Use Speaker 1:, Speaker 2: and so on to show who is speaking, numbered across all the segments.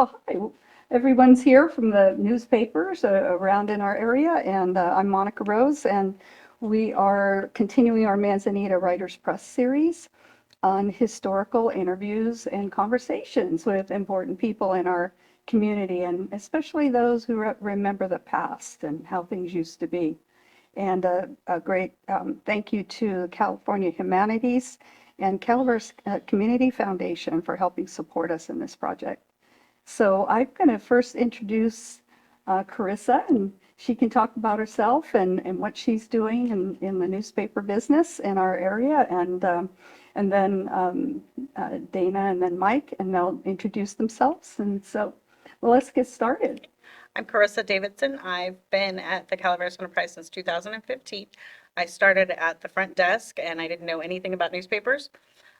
Speaker 1: Well, hi. Everyone's here from the newspapers around in our area, and I'm Monica Rose, and we are continuing our Manzanita Writers Press series on historical interviews and conversations with important people in our community, and especially those who remember the past and how things used to be. And a great thank you to California Humanities and Calaveras Community Foundation for helping support us in this project. So I'm going to first introduce Corissa, and she can talk about herself and what she's doing in the newspaper business in our area, and then Dana and then Mike, and they'll introduce themselves. And so, well, let's get started.
Speaker 2: I'm Corissa Davidson. I've been at the Calaveras Enterprise since 2015. I started at the front desk and I didn't know anything about newspapers,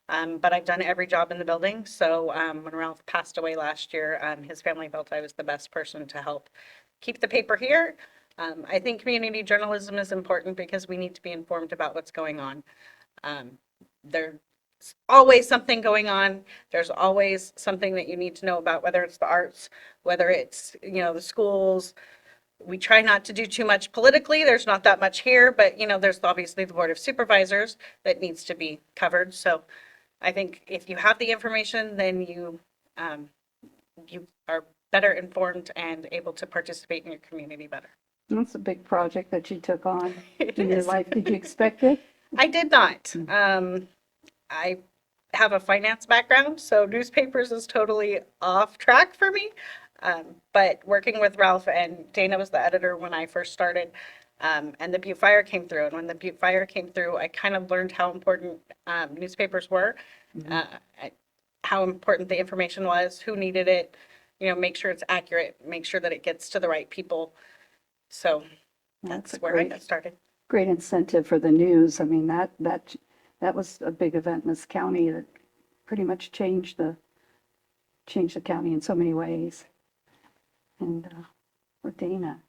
Speaker 2: but I've done every job in the building. So when Ralph passed away last year, his family felt I was the best person to help keep the paper here. I think community journalism is important because we need to be informed about what's going on. There's always something going on. There's always something that you need to know about, whether it's the arts, whether it's, the schools. We try not to do too much politically. There's not that much here, but, there's obviously the Board of Supervisors that needs to be covered. So I think if you have the information, then you are better informed and able to participate in your community better.
Speaker 1: That's a big project that you took on in your life. Did you expect it?
Speaker 2: I did not. I have a finance background, so newspapers is totally off track for me. But working with Ralph, and Dana was the editor when I first started, and the Butte Fire came through. And when the Butte Fire came through, I kind of learned how important newspapers were, how important the information was, who needed it, make sure it's accurate, make sure that it gets to the right people. So that's where I got started.
Speaker 1: Great incentive for the news. I mean, that was a big event in this county that pretty much changed the county in so many ways. And with Dana.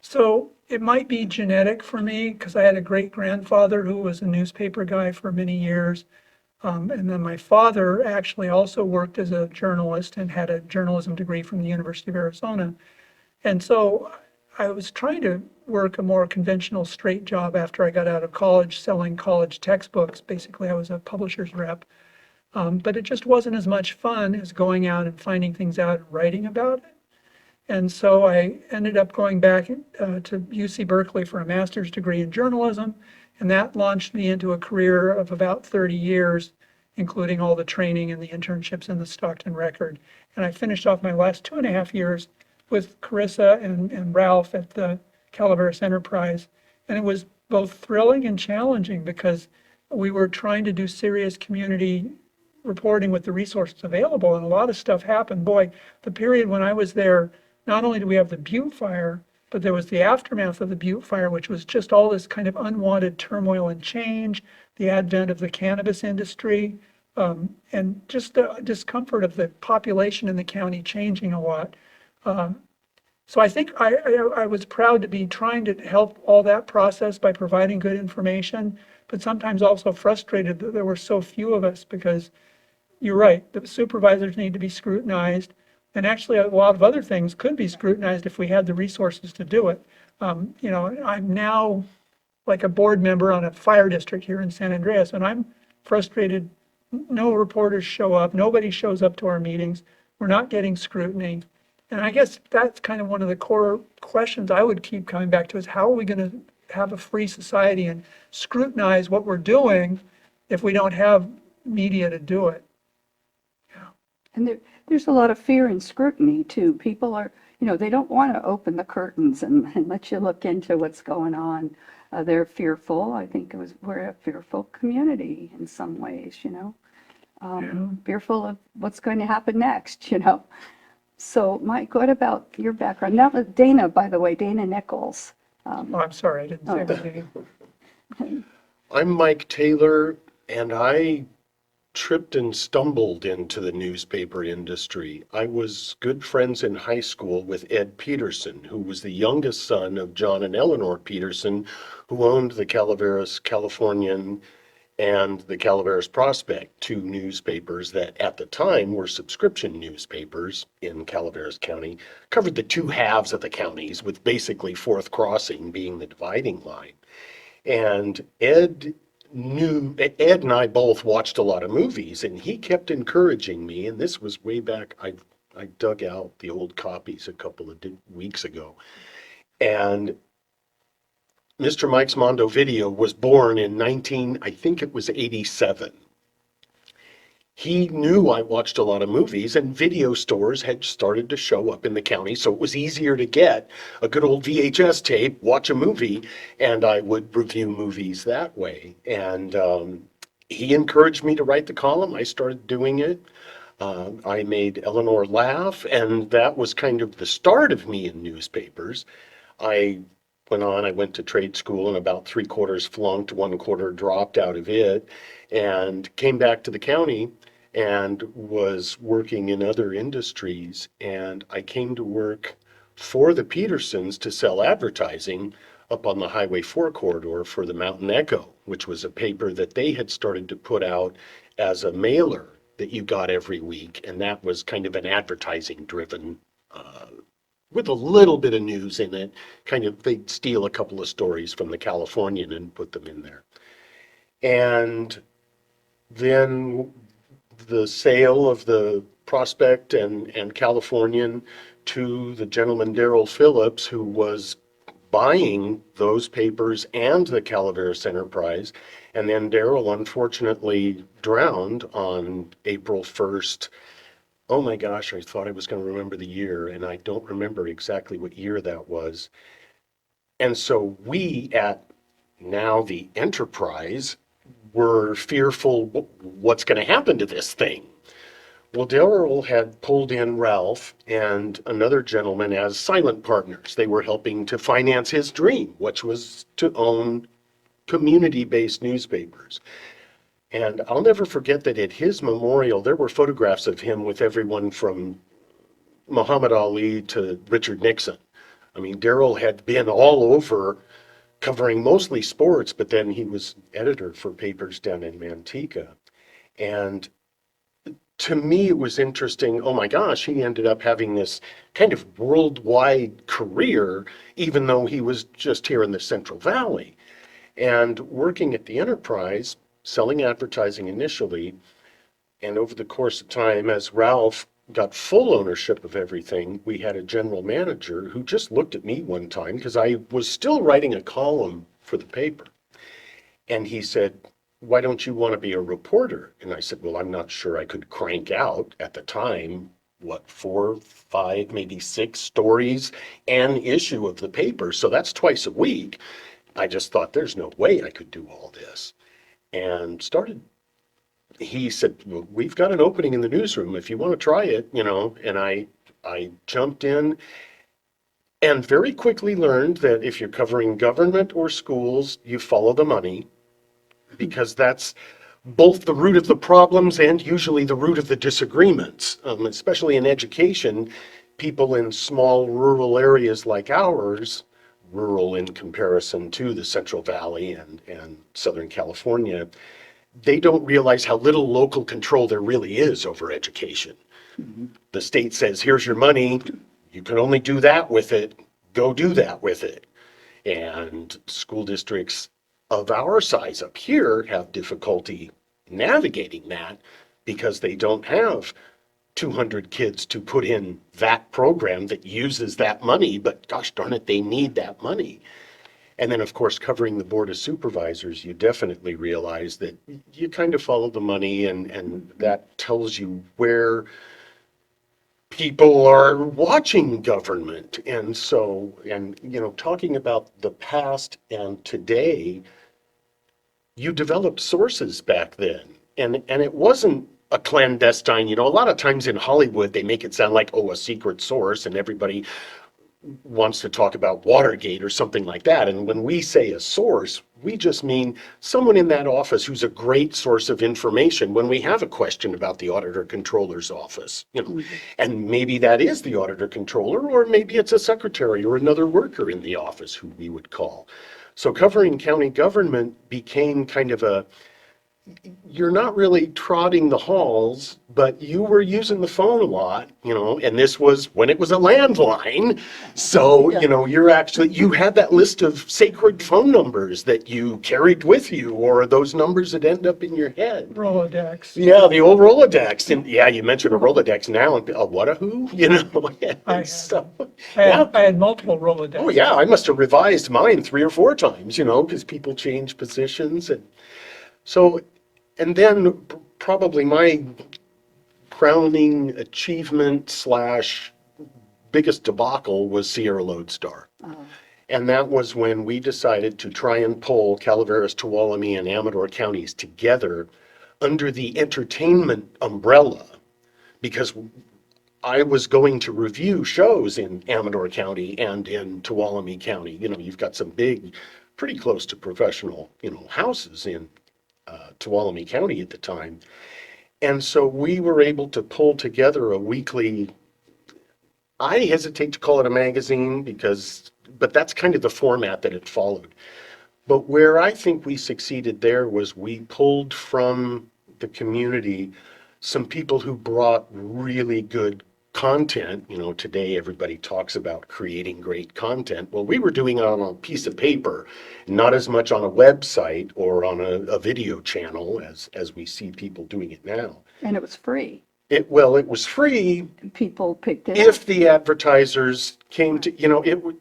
Speaker 3: So it might be genetic for me because I had a great grandfather who was a newspaper guy for many years. And then my father actually also worked as a journalist and had a journalism degree from the University of Arizona. And so I was trying to work a more conventional straight job after I got out of college, selling college textbooks. Basically, I was a publisher's rep. But it just wasn't as much fun as going out and finding things out and writing about it. And so I ended up going back to UC Berkeley for a master's degree in journalism. And that launched me into a career of about 30 years, including all the training and the internships in the Stockton Record. And I finished off my last 2.5 years with Corissa and Ralph at the Calaveras Enterprise. And it was both thrilling and challenging because we were trying to do serious community reporting with the resources available, and a lot of stuff happened. Boy, the period when I was there, not only did we have the Butte Fire, but there was the aftermath of the Butte Fire, which was just all this kind of unwanted turmoil and change, the advent of the cannabis industry, and just the discomfort of the population in the county changing a lot. So I think I was proud to be trying to help all that process by providing good information, but sometimes also frustrated that there were so few of us because you're right, the supervisors need to be scrutinized, and actually a lot of other things could be scrutinized if we had the resources to do it. I'm now like a board member on a fire district here in San Andreas, and I'm frustrated. No reporters show up, nobody shows up to our meetings, we're not getting scrutiny. And I guess that's kind of one of the core questions I would keep coming back to is how are we going to have a free society and scrutinize what we're doing if we don't have media to do it?
Speaker 1: Yeah. And there's a lot of fear and scrutiny too. People are, they don't want to open the curtains and let you look into what's going on. They're fearful. I think we're a fearful community in some ways, fearful of what's going to happen next, So, Mike, what about your background? Now, Dana, by the way, Dana Nichols.
Speaker 3: I'm sorry, I didn't say my name.
Speaker 4: I'm Mike Taylor, and I tripped and stumbled into the newspaper industry. I was good friends in high school with Ed Peterson, who was the youngest son of John and Eleanor Peterson, who owned the Calaveras Californian and the Calaveras Prospect, two newspapers that at the time were subscription newspapers in Calaveras County, covered the two halves of the counties, with basically Fourth Crossing being the dividing line. And Ed and I both watched a lot of movies, and he kept encouraging me, and this was way back, I dug out the old copies a couple of weeks ago. And Mr. Mike's Mondo Video was born in I think it was 87. He knew I watched a lot of movies, and video stores had started to show up in the county, so it was easier to get a good old VHS tape, watch a movie, and I would review movies that way. And he encouraged me to write the column. I started doing it. I made Eleanor laugh, and that was kind of the start of me in newspapers. I went to trade school and about 3/4 flunked, 1/4 dropped out of it, and came back to the county and was working in other industries. And I came to work for the Petersons to sell advertising up on the Highway 4 corridor for the Mountain Echo, which was a paper that they had started to put out as a mailer that you got every week. And that was kind of an advertising driven with a little bit of news in it. Kind of, they'd steal a couple of stories from the Californian and put them in there. And then the sale of the Prospect and Californian to the gentleman Darrell Phillips, who was buying those papers and the Calaveras Enterprise. And then Darrell unfortunately drowned on April 1st. Oh my gosh, I thought I was going to remember the year, and I don't remember exactly what year that was. And so we at now the Enterprise were fearful, what's going to happen to this thing? Well, Darrell had pulled in Ralph and another gentleman as silent partners. They were helping to finance his dream, which was to own community-based newspapers. And I'll never forget that at his memorial, there were photographs of him with everyone from Muhammad Ali to Richard Nixon. I mean, Darrell had been all over covering mostly sports, but then he was editor for papers down in Manteca. And to me, it was interesting. Oh my gosh, he ended up having this kind of worldwide career, even though he was just here in the Central Valley. And working at the Enterprise, selling advertising initially, and over the course of time, as Ralph got full ownership of everything, we had a general manager who just looked at me one time because I was still writing a column for the paper. And he said, "Why don't you want to be a reporter?" And I said, "Well, I'm not sure I could crank out at the time, 4, 5, maybe 6 stories an issue of the paper. So that's twice a week." I just thought there's no way I could do all this. And he said, "Well, we've got an opening in the newsroom if you want to try it, and I jumped in and very quickly learned that if you're covering government or schools, you follow the money, because that's both the root of the problems and usually the root of the disagreements, especially in education. People in small rural areas like ours, rural in comparison to the Central Valley and Southern California, they don't realize how little local control there really is over education. Mm-hmm. The state says, here's your money, you can only do that with it, go do that with it. And school districts of our size up here have difficulty navigating that because they don't have 200 kids to put in that program that uses that money, but gosh darn it, they need that money. And then, of course, covering the Board of Supervisors, you definitely realize that you kind of follow the money, and that tells you where people are watching government. And so, talking about the past and today, you developed sources back then. And it wasn't a clandestine, a lot of times in Hollywood, they make it sound like, a secret source, and everybody wants to talk about Watergate or something like that. And when we say a source, we just mean someone in that office who's a great source of information when we have a question about the auditor controller's office, and maybe that is the auditor controller, or maybe it's a secretary or another worker in the office who we would call. So covering county government became kind of you're not really trotting the halls, but you were using the phone a lot, and this was when it was a landline. So, you had that list of sacred phone numbers that you carried with you, or those numbers that end up in your head.
Speaker 3: Rolodex.
Speaker 4: Yeah, the old Rolodex. And yeah, you mentioned a Rolodex now, and a what a who?
Speaker 3: I had,
Speaker 4: So,
Speaker 3: I
Speaker 4: yeah.
Speaker 3: had, I had multiple Rolodex.
Speaker 4: Oh, yeah, I must have revised mine 3 or 4 times, because people change positions. And so, and then probably my crowning achievement slash biggest debacle was Sierra Lodestar.
Speaker 1: Oh,
Speaker 4: And that was when we decided to try and pull Calaveras, Tuolumne, and Amador counties together under the entertainment umbrella, because I was going to review shows in Amador County and in Tuolumne County. You've got some big, pretty close to professional, houses in Tuolumne County at the time. And so we were able to pull together a weekly, I hesitate to call it a magazine but that's kind of the format that it followed. But where I think we succeeded there was we pulled from the community some people who brought really good content. Today everybody talks about creating great content. Well, we were doing it on a piece of paper, not as much on a website or on a video channel as we see people doing it now.
Speaker 1: and it was free.
Speaker 4: It was free
Speaker 1: And people picked it up.
Speaker 4: if the advertisers came to,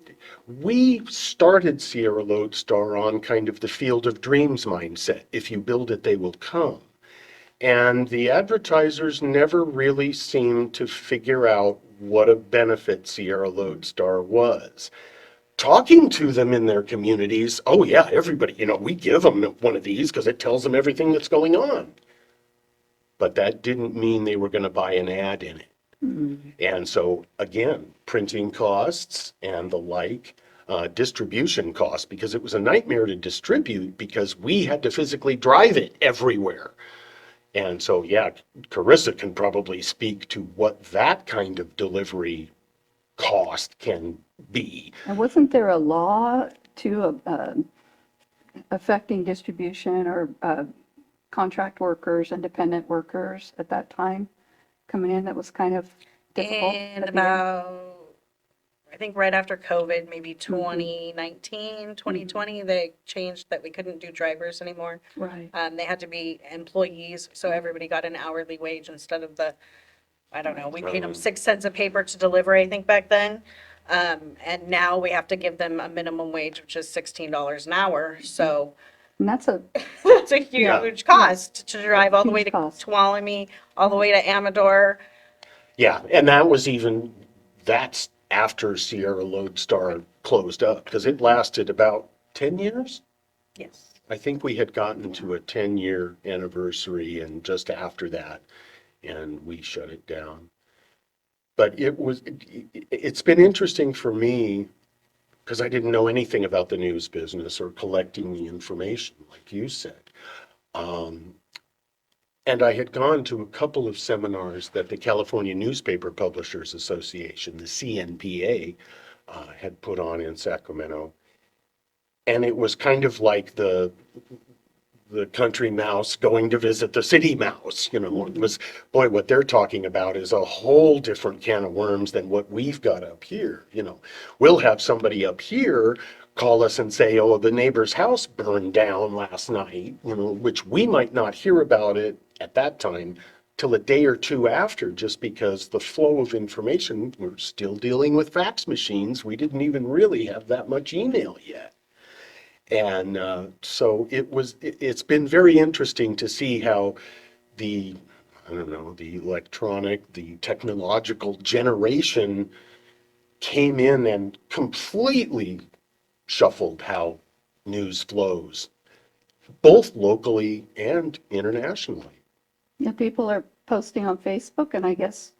Speaker 4: we started Sierra Lodestar on kind of the field of dreams mindset. If you build it, they will come. And the advertisers never really seemed to figure out what a benefit Sierra Lodestar was. Talking to them in their communities, oh yeah, everybody, we give them one of these because it tells them everything that's going on. But that didn't mean they were going to buy an ad in it.
Speaker 1: Mm-hmm.
Speaker 4: And so, again, printing costs and the like, distribution costs, because it was a nightmare to distribute because we had to physically drive it everywhere. And so, yeah, Corissa can probably speak to what that kind of delivery cost can be.
Speaker 1: And wasn't there a law to affecting distribution or contract workers, independent workers at that time coming in that was kind of difficult?
Speaker 2: And
Speaker 1: at the end?
Speaker 2: about, I think right after COVID, maybe 2019, 2020, they changed that we couldn't do drivers anymore.
Speaker 1: Right.
Speaker 2: They had to be employees, so everybody got an hourly wage instead of I don't know, we paid them 6 cents a paper to deliver, I think back then. And now we have to give them a minimum wage, which is $16 an hour. So
Speaker 1: And that's a,
Speaker 2: that's a huge cost to drive all the way
Speaker 1: Huge
Speaker 2: to
Speaker 1: cost.
Speaker 2: Tuolumne, all the way to Amador.
Speaker 4: Yeah, and that's after Sierra Lodestar closed up, because it lasted about 10 years.
Speaker 2: Yes.
Speaker 4: I think we had gotten to a 10-year anniversary and just after that, and we shut it down. But it's been interesting for me because I didn't know anything about the news business or collecting the information, like you said. And I had gone to a couple of seminars that the California Newspaper Publishers Association, the CNPA, had put on in Sacramento. And it was kind of like the country mouse going to visit the city mouse. It was, boy, what they're talking about is a whole different can of worms than what we've got up here. We'll have somebody up here call us and say, oh, the neighbor's house burned down last night, which we might not hear about it at that time till a day or two after, just because the flow of information, we're still dealing with fax machines. We didn't even really have that much email yet. And so it's been very interesting to see how the electronic, the technological generation came in and completely shuffled how news flows, both locally and internationally.
Speaker 1: yeah, people are posting on Facebook, and I guess,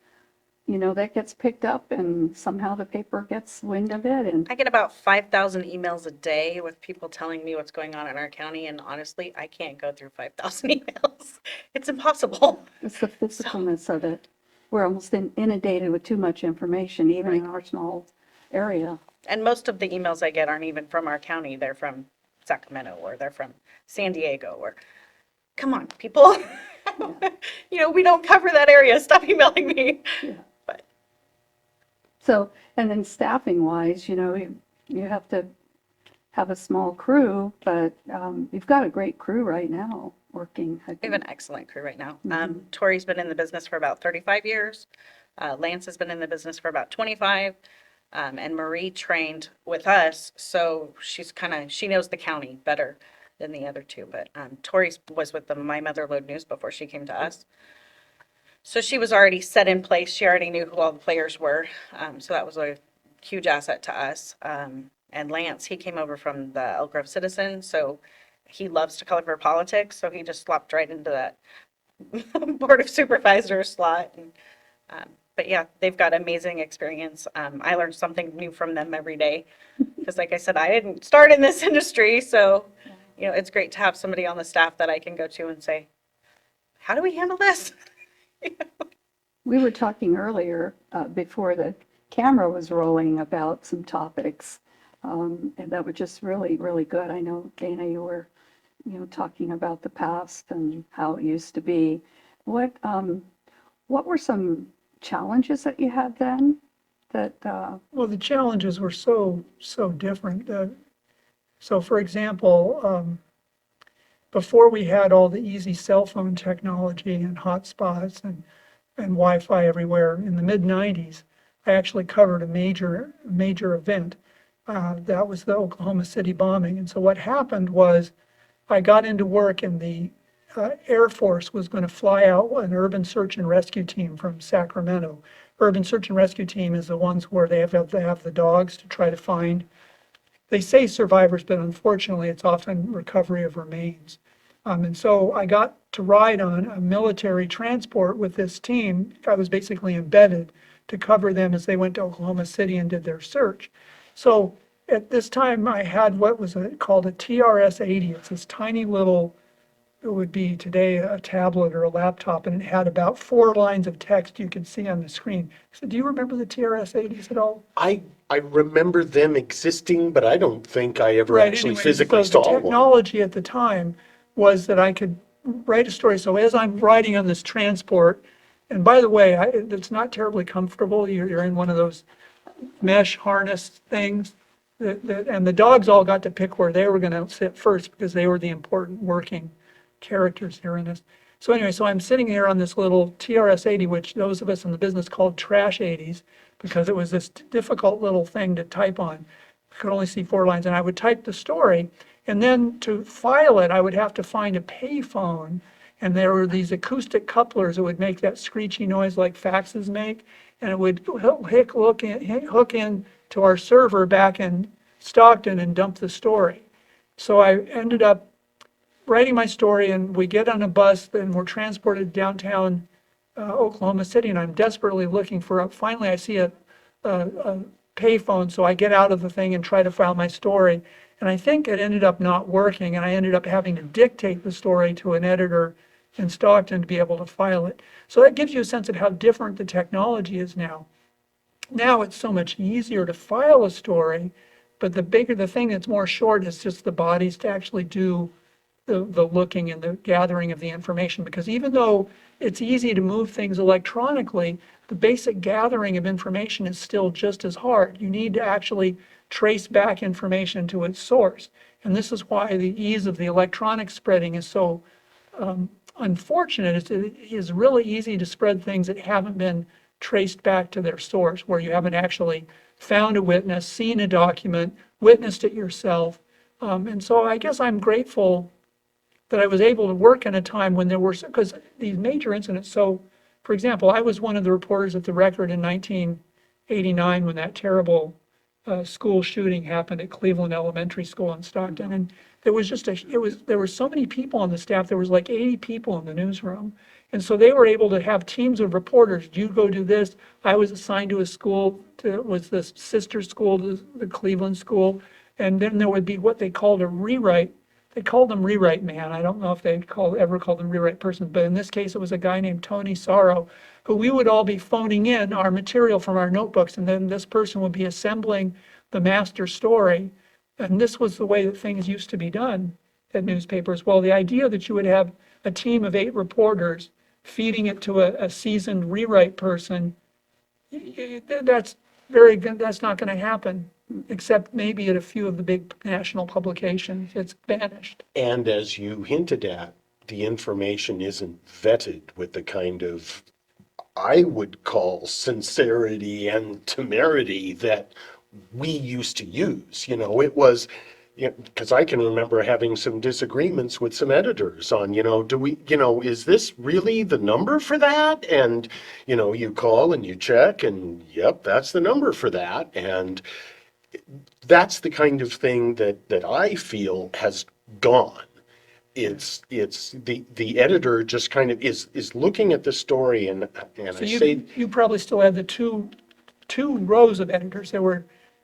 Speaker 1: that gets picked up and somehow the paper gets wind of it. And
Speaker 2: I get about 5,000 emails a day with people telling me what's going on in our county, and honestly, I can't go through 5,000 emails. It's impossible.
Speaker 1: it's the physicalness of it. We're almost inundated with too much information, even in our small area.
Speaker 2: And most of the emails I get aren't even from our county. They're from Sacramento, or they're from San Diego, or come on, people. We don't cover that area. Stop emailing me.
Speaker 1: Yeah.
Speaker 2: But
Speaker 1: So, and then staffing wise, you have to have a small crew, but you've got a great crew right now working. I
Speaker 2: we have an
Speaker 1: think.
Speaker 2: excellent crew right now.
Speaker 1: Mm-hmm.
Speaker 2: Tori's been in the business for about 35 years. Lance has been in the business for about 25. And Marie trained with us, so she knows the county better than the other two. But Tori was with the My Mother Lode News before she came to us. So she was already set in place. She already knew who all the players were. So that was a huge asset to us. And Lance, he came over from the Elk Grove Citizen, so he loves to cover politics. So he just slopped right into that Board of Supervisors slot. But yeah, they've got amazing experience. I learned something new from them every day. Because like I said, I didn't start in this industry. So, it's great to have somebody on the staff that I can go to and say, how do we handle this?
Speaker 1: We were talking earlier before the camera was rolling about some topics, and that were just really, really good. I know, Dana, you were, talking about the past and how it used to be. What were some challenges that you had then? That
Speaker 3: Well, the challenges were so different. So, for example, before we had all the easy cell phone technology and hotspots and Wi-Fi everywhere in the mid-90s, I actually covered a major event. That was the Oklahoma City bombing. And so what happened was I got into work and the Air Force was going to fly out an urban search and rescue team from Sacramento. Urban search and rescue team is the ones where they have the dogs to try to find, they say survivors, but unfortunately it's often recovery of remains. And so I got to ride on a military transport with this team. I was basically embedded to cover them as they went to Oklahoma City and did their search. So at this time I had what was called a TRS-80. It's this tiny little, it would be today a tablet or a laptop, and it had about 4 lines of text you could see on the screen. So do you remember the TRS-80s at all?
Speaker 4: I remember them existing, but I don't think I ever actually
Speaker 3: Anyway,
Speaker 4: physically
Speaker 3: so the
Speaker 4: saw one.
Speaker 3: technology at the time was that I could write a story. So as I'm riding on this transport, and by the way, it's not terribly comfortable. You're in one of those mesh harness things, and the dogs all got to pick where they were going to sit first because they were the important working characters here in this. So anyway, so I'm sitting here on this little TRS-80, which those of us in the business called trash 80s, because it was this difficult little thing to type on. I could only see 4 lines, and I would type the story, and then to file it, I would have to find a payphone, and there were these acoustic couplers that would make that screechy noise like faxes make, and it would hook in to our server back in Stockton and dump the story. So I ended up writing my story, and we get on a bus and we're transported downtown Oklahoma City, and I'm desperately looking for finally I see a payphone, so I get out of the thing and try to file my story, and I think it ended up not working, and I ended up having to dictate the story to an editor in Stockton to be able to file it. So that gives you a sense of how different the technology is now. Now it's so much easier to file a story, but the thing that's more short is just the bodies to actually do the looking and the gathering of the information, because even though it's easy to move things electronically, the basic gathering of information is still just as hard. You need to actually trace back information to its source. And this is why the ease of the electronic spreading is so unfortunate. It is really easy to spread things that haven't been traced back to their source, where you haven't actually found a witness, seen a document, witnessed it yourself. And so I guess I'm grateful that I was able to work in a time when there were, because these major incidents, so for example, I was one of the reporters at the Record in 1989 when that terrible school shooting happened at Cleveland Elementary School in Stockton, and there was there were so many people on the staff. There was like 80 people in the newsroom, and so they were able to have teams of reporters. You go do this. I was assigned to a school, was the sister school to the Cleveland school, and then there would be what they called a rewrite. They called them rewrite man. I don't know if they ever called them rewrite person, but in this case, it was a guy named Tony Sorrow, who we would all be phoning in our material from our notebooks, and then this person would be assembling the master story. And this was the way that things used to be done at newspapers. Well, the idea that you would have a team of 8 reporters feeding it to a seasoned rewrite person, that's very good. That's not going to happen, except maybe at a few of the big national publications. It's vanished.
Speaker 4: And as you hinted at, the information isn't vetted with the kind of, I would call, sincerity and temerity that we used to use. It was, because I can remember having some disagreements with some editors on, is this really the number for that? And, you call and you check and, yep, that's the number for that. And that's the kind of thing that I feel has gone. It's the editor just kind of is looking at the story and
Speaker 3: So
Speaker 4: I say,
Speaker 3: you probably still had the two rows of editors.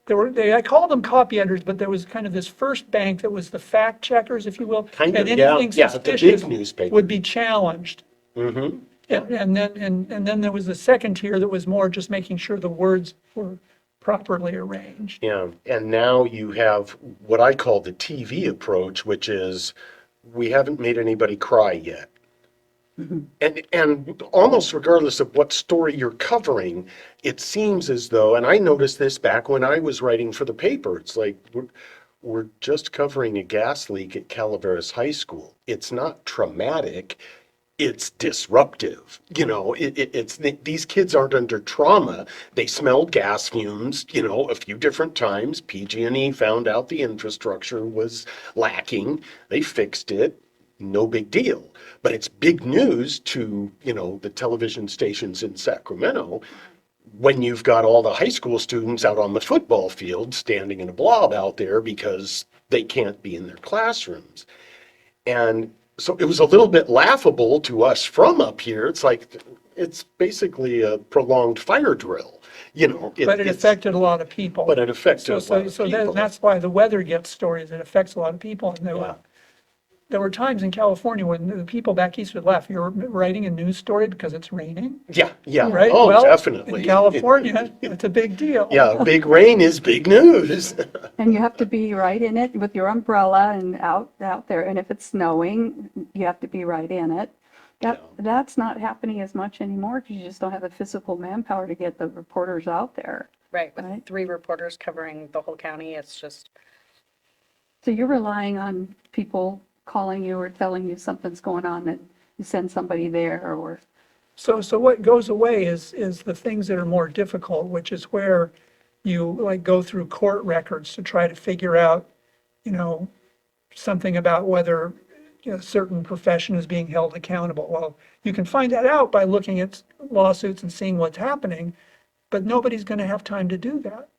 Speaker 3: I call them copy editors, but there was kind of this first bank that was the fact checkers, if you will.
Speaker 4: Kind of,
Speaker 3: and
Speaker 4: yeah,
Speaker 3: anything
Speaker 4: yeah, the big
Speaker 3: suspicious
Speaker 4: newspaper.
Speaker 3: would be challenged.
Speaker 4: mm-hmm.
Speaker 3: And then there was the second tier that was more just making sure the words were properly arranged.
Speaker 4: Yeah, and now you have what I call the TV approach, which is we haven't made anybody cry yet. And almost regardless of what story you're covering, it seems as though, and I noticed this back when I was writing for the paper, it's like we're just covering a gas leak at Calaveras High School. It's not traumatic. It's disruptive. These kids aren't under trauma. They smelled gas fumes, a few different times. PG&E found out the infrastructure was lacking. They fixed it. No big deal. But it's big news to, the television stations in Sacramento when you've got all the high school students out on the football field standing in a blob out there because they can't be in their classrooms. And so it was a little bit laughable to us from up here. It's like, it's basically a prolonged fire drill,
Speaker 3: But it affected a lot of people.
Speaker 4: But it affected a lot of
Speaker 3: So
Speaker 4: people.
Speaker 3: that's why the weather gets stories. It affects a lot of people. And
Speaker 4: Yeah.
Speaker 3: there were times in California when the people back east would laugh. You're writing a news story because it's raining,
Speaker 4: Yeah, yeah.
Speaker 3: right?
Speaker 4: Oh,
Speaker 3: Well,
Speaker 4: definitely.
Speaker 3: in California, it's a big deal.
Speaker 4: Yeah, big rain is big news.
Speaker 1: And you have to be right in it with your umbrella and out there. And if it's snowing, you have to be right in it. That's not happening as much anymore because you just don't have the physical manpower to get the reporters out there.
Speaker 2: Right, with
Speaker 1: Right.
Speaker 2: 3 reporters covering the whole county, it's just,
Speaker 1: So you're relying on people calling you or telling you something's going on, that you send somebody there, or
Speaker 3: So what goes away is the things that are more difficult, which is where you like go through court records to try to figure out, something about whether a certain profession is being held accountable. Well, you can find that out by looking at lawsuits and seeing what's happening, but nobody's going to have time to do that.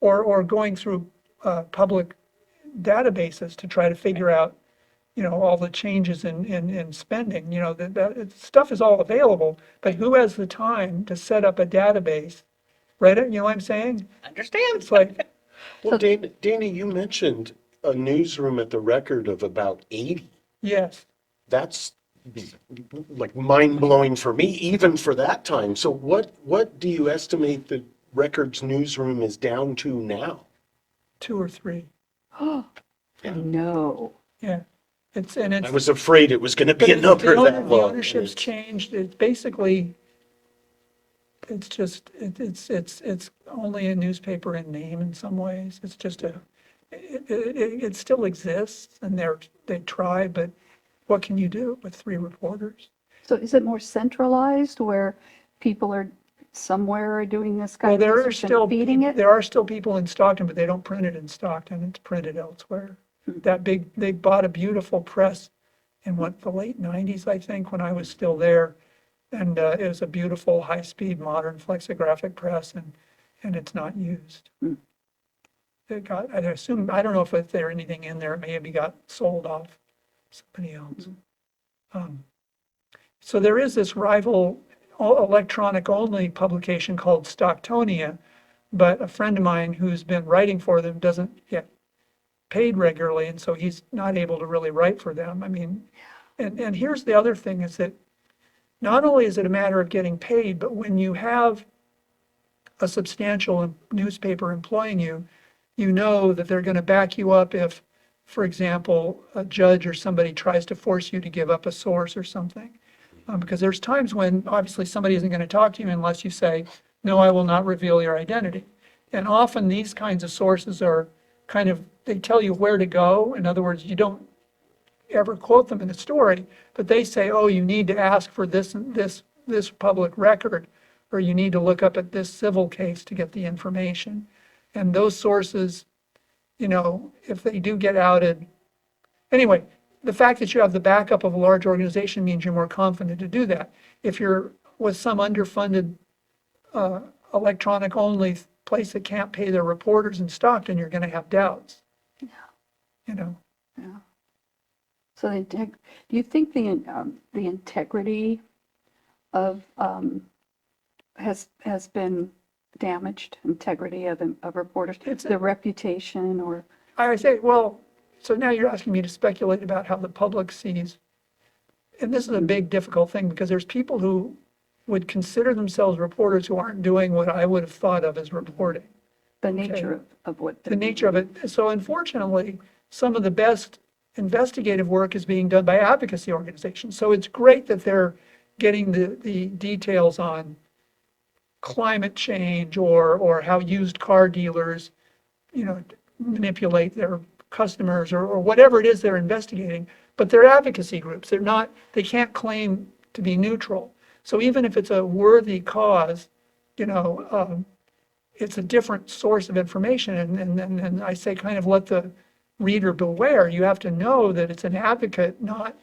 Speaker 3: Or going through public databases to try to figure out, all the changes in spending. That stuff is all available, but who has the time to set up a database, right? You know what I'm saying?
Speaker 2: understand.
Speaker 3: It's like,
Speaker 4: Well, Dana, you mentioned a newsroom at the Record of about 80.
Speaker 3: yes.
Speaker 4: That's like mind-blowing for me, even for that time. So what do you estimate the Record's newsroom is down to now?
Speaker 3: 2 or 3.
Speaker 1: oh, no.
Speaker 3: Yeah.
Speaker 4: I was afraid it was going to be a
Speaker 3: The
Speaker 4: number that
Speaker 3: the
Speaker 4: low.
Speaker 3: ownership's changed. It's basically, it's only a newspaper in name in some ways. It's just it still exists and they try, but what can you do with 3 reporters?
Speaker 1: So is it more centralized where people are somewhere doing this
Speaker 3: Well,
Speaker 1: kind of
Speaker 3: there are
Speaker 1: research
Speaker 3: still,
Speaker 1: and feeding it?
Speaker 3: there are still people in Stockton, but they don't print it in Stockton. It's printed elsewhere. They bought a beautiful press in the late 90s, I think, when I was still there. And it was a beautiful, high-speed, modern flexographic press, and it's not used. It got, I assume, I don't know if there's anything in there. It maybe got sold off somebody else. So there is this rival electronic-only publication called Stocktonia, but a friend of mine who's been writing for them doesn't get paid regularly, and so he's not able to really write for them. I mean, and here's the other thing is that not only is it a matter of getting paid, but when you have a substantial newspaper employing you, you know that they're going to back you up if for example, a judge or somebody tries to force you to give up a source or something. Because there's times when obviously somebody isn't going to talk to you unless you say, no, I will not reveal your identity. And often these kinds of sources are kind of, they tell you where to go. In other words, you don't ever quote them in the story, but they say, oh, you need to ask for this and this public record, or you need to look up at this civil case to get the information. And those sources, if they do get outed, anyway, the fact that you have the backup of a large organization means you're more confident to do that. If you're with some underfunded electronic only place that can't pay their reporters in Stockton, you're going to have doubts.
Speaker 1: Yeah. So do you think the integrity of has been damaged? Integrity of reporters, their reputation, or
Speaker 3: I say, well, so now you're asking me to speculate about how the public sees, and this is a big difficult thing because there's people who would consider themselves reporters who aren't doing what I would have thought of as reporting.
Speaker 1: the nature of what
Speaker 3: The nature of it. So unfortunately, some of the best investigative work is being done by advocacy organizations. So it's great that they're getting the details on climate change or how used car dealers, manipulate their customers or whatever it is they're investigating. But they're advocacy groups. They can't claim to be neutral. So even if it's a worthy cause, it's a different source of information. And I say kind of let the reader beware. You have to know that it's an advocate, not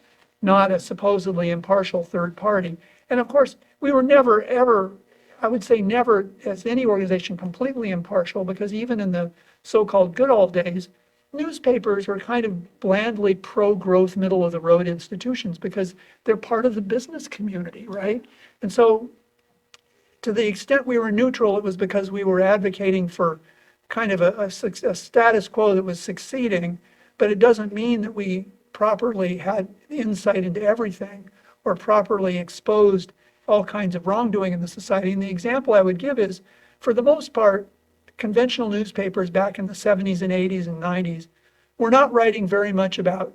Speaker 3: a supposedly impartial third party. And of course, we were never, ever, I would say never as any organization completely impartial, because even in the so-called good old days, newspapers were kind of blandly pro-growth, middle-of-the-road institutions because they're part of the business community, right? And so to the extent we were neutral, it was because we were advocating for kind of a status quo that was succeeding, but it doesn't mean that we properly had insight into everything or properly exposed all kinds of wrongdoing in the society. And the example I would give is, for the most part, conventional newspapers back in the 70s and 80s and 90s were not writing very much about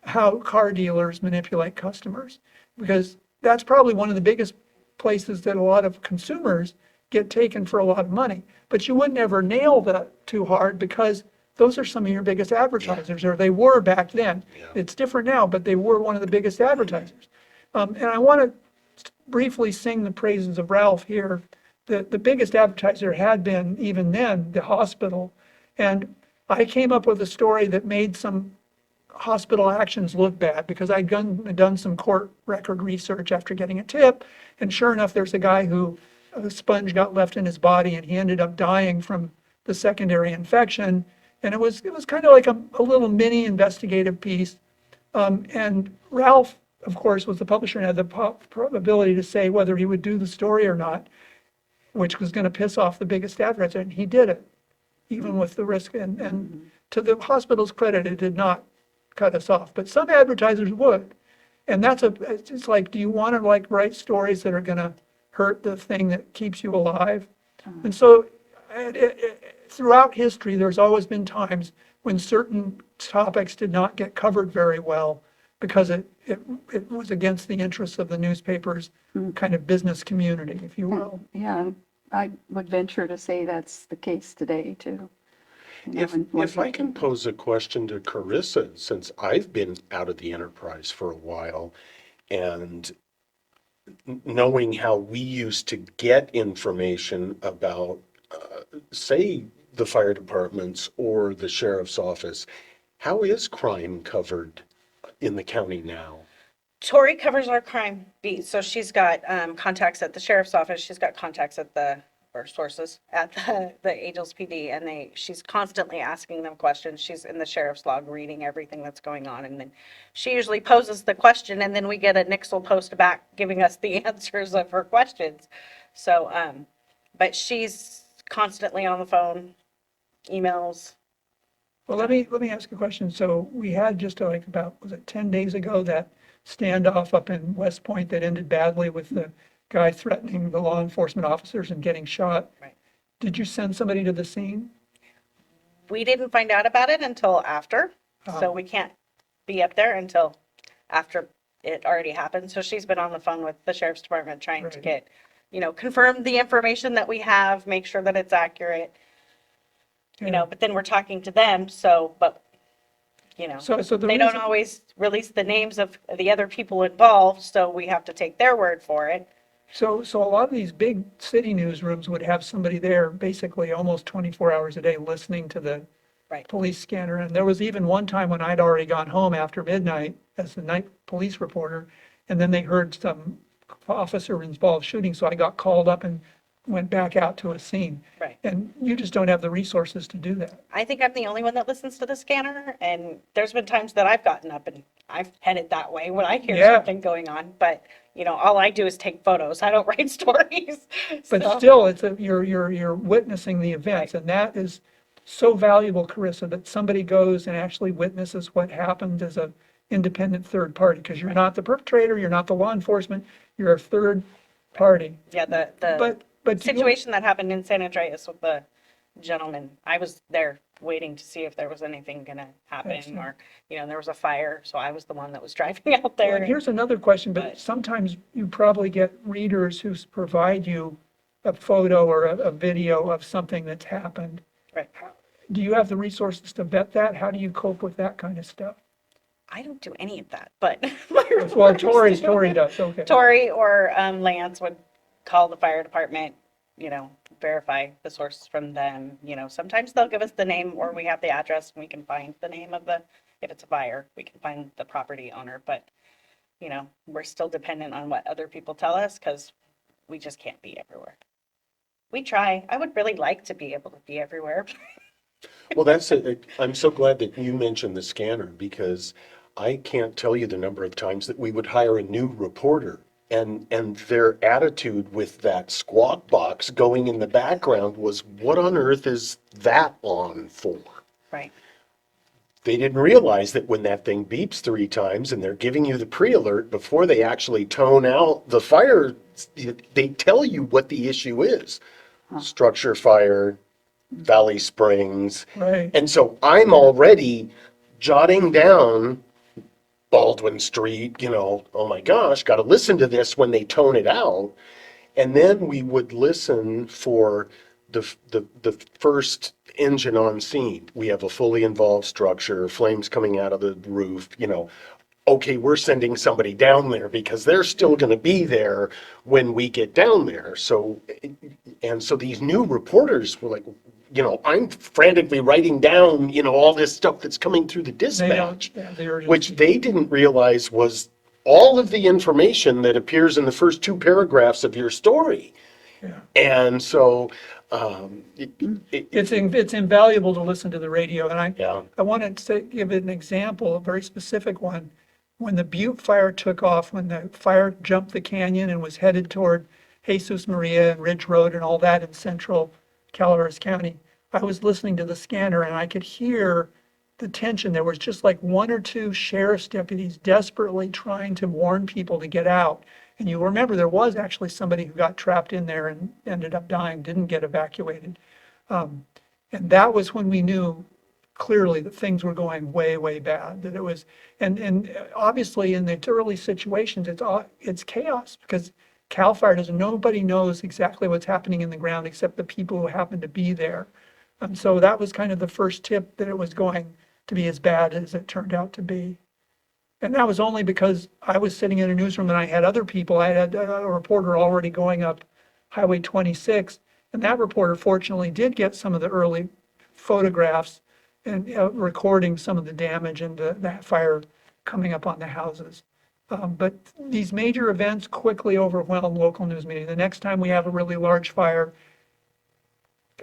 Speaker 3: how car dealers manipulate customers, because that's probably one of the biggest places that a lot of consumers get taken for a lot of money. But you wouldn't ever nail that too hard because those are some of your biggest advertisers, or they were back then.
Speaker 4: Yeah.
Speaker 3: It's different now, but they were one of the biggest advertisers. And I want to briefly sing the praises of Ralph here. The biggest advertiser had been, even then, the hospital. And I came up with a story that made some hospital actions look bad because I'd done some court record research after getting a tip. And sure enough, there's a guy who a sponge got left in his body and he ended up dying from the secondary infection. And it was kind of like a little mini investigative piece. And Ralph, of course, was the publisher and had the probability to say whether he would do the story or not, which was going to piss off the biggest advertiser, and he did it, even with the risk. And to the hospital's credit, it did not cut us off. But some advertisers would. And it's like, do you want to write stories that are going to hurt the thing that keeps you alive? And so throughout history, there's always been times when certain topics did not get covered very well because it was against the interests of the newspaper's kind of business community, if you will.
Speaker 1: Yeah, I would venture to say that's the case today too.
Speaker 4: If I can pose a question to Corissa, since I've been out of the enterprise for a while, and knowing how we used to get information about, say, the fire departments or the sheriff's office, how is crime covered in the county now?
Speaker 2: Tori covers our crime beat, so she's got contacts at the sheriff's office. She's got contacts at or sources at the Angels PD, and she's constantly asking them questions. She's in the sheriff's log reading everything that's going on, and then she usually poses the question, and then we get a Nichols post back giving us the answers of her questions. So, but she's constantly on the phone, emails.
Speaker 3: Well, let me ask a question. So we had just about, was it 10 days ago, that standoff up in West Point that ended badly with the guy threatening the law enforcement officers and getting shot.
Speaker 2: Right.
Speaker 3: Did you send somebody to the scene?
Speaker 2: We didn't find out about it until after. So we can't be up there until after it already happened. So she's been on the phone with the sheriff's department trying to
Speaker 3: Right.
Speaker 2: get, confirm the information that we have, make sure that it's accurate,
Speaker 3: Yeah.
Speaker 2: but then we're talking to them, but,
Speaker 3: So the
Speaker 2: they don't
Speaker 3: reason,
Speaker 2: always release the names of the other people involved, so we have to take their word for it.
Speaker 3: so a lot of these big city newsrooms would have somebody there basically almost 24 hours a day listening to the
Speaker 2: Right.
Speaker 3: police scanner. And there was even one time when I'd already gone home after midnight as the night police reporter, and then they heard some officer involved shooting, so I got called up and went back out to a scene.
Speaker 2: Right.
Speaker 3: And you just don't have the resources to do that.
Speaker 2: I think I'm the only one that listens to the scanner, and there's been times that I've gotten up and I've headed that way when I hear
Speaker 3: Yeah.
Speaker 2: something going on, but, all I do is take photos. I don't write stories.
Speaker 3: But
Speaker 2: So-
Speaker 3: still, you're witnessing the events, and that is so valuable, Carissa, that somebody goes and actually witnesses what happened as a independent third party, because you're not the perpetrator, you're not the law enforcement, you're a third party.
Speaker 2: Yeah, the
Speaker 3: But do you-
Speaker 2: situation that happened in San Andreas with the gentleman, I was there waiting to see if there was anything gonna happen,
Speaker 3: Excellent.
Speaker 2: or, there was a fire, so I was the one that was driving out
Speaker 3: Well,
Speaker 2: there.
Speaker 3: and here's another question, but
Speaker 2: But-
Speaker 3: sometimes you probably get readers who provide you a photo or a video of something that's happened.
Speaker 2: Right.
Speaker 3: Do you have the resources to vet that? How do you cope with that kind of stuff?
Speaker 2: I don't do any of that, but my
Speaker 3: Well,
Speaker 2: reporters do.
Speaker 3: Tori does, okay.
Speaker 2: Tori or Lance would call the fire department, verify the source from them. Sometimes they'll give us the name, or we have the address and we can find the name of if it's a fire, we can find the property owner. But, we're still dependent on what other people tell us, because we just can't be everywhere. We try. I would really like to be able to be everywhere.
Speaker 4: Well, I'm so glad that you mentioned the scanner, because I can't tell you the number of times that we would hire a new reporter, and their attitude with that squawk box going in the background was, what on earth is that on for?
Speaker 2: Right.
Speaker 4: They didn't realize that when that thing beeps 3 times and they're giving you the pre-alert before they actually tone out the fire, they tell you what the issue is. Structure fire, Valley Springs.
Speaker 3: Right.
Speaker 4: And so I'm already jotting down Baldwin Street, oh my gosh, got to listen to this when they tone it out. And then we would listen for the first engine on scene. We have a fully involved structure, flames coming out of the roof, okay, we're sending somebody down there because they're still going to be there when we get down there. So these new reporters were like, I'm frantically writing down, all this stuff that's coming through the dispatch, which they didn't realize was all of the information that appears in the first 2 paragraphs of your story.
Speaker 3: Yeah.
Speaker 4: And so,
Speaker 3: It's invaluable to listen to the radio, and
Speaker 4: yeah.
Speaker 3: I wanted to give an example, a very specific one. When the Butte fire took off, when the fire jumped the canyon and was headed toward Jesus Maria and Ridge Road and all that in central Calaveras County, I was listening to the scanner and I could hear the tension. There was just like 1 or 2 sheriff's deputies desperately trying to warn people to get out. And you remember there was actually somebody who got trapped in there and ended up dying, didn't get evacuated. And that was when we knew clearly that things were going way, way bad, that it was, and obviously in the early situations, it's chaos, because CAL FIRE nobody knows exactly what's happening in the ground except the people who happen to be there. And so that was kind of the first tip that it was going to be as bad as it turned out to be. And that was only because I was sitting in a newsroom and I had other people. I had a reporter already going up Highway 26, and that reporter fortunately did get some of the early photographs and recording some of the damage and that fire coming up on the houses. But these major events quickly overwhelm local news media. The next time we have a really large fire,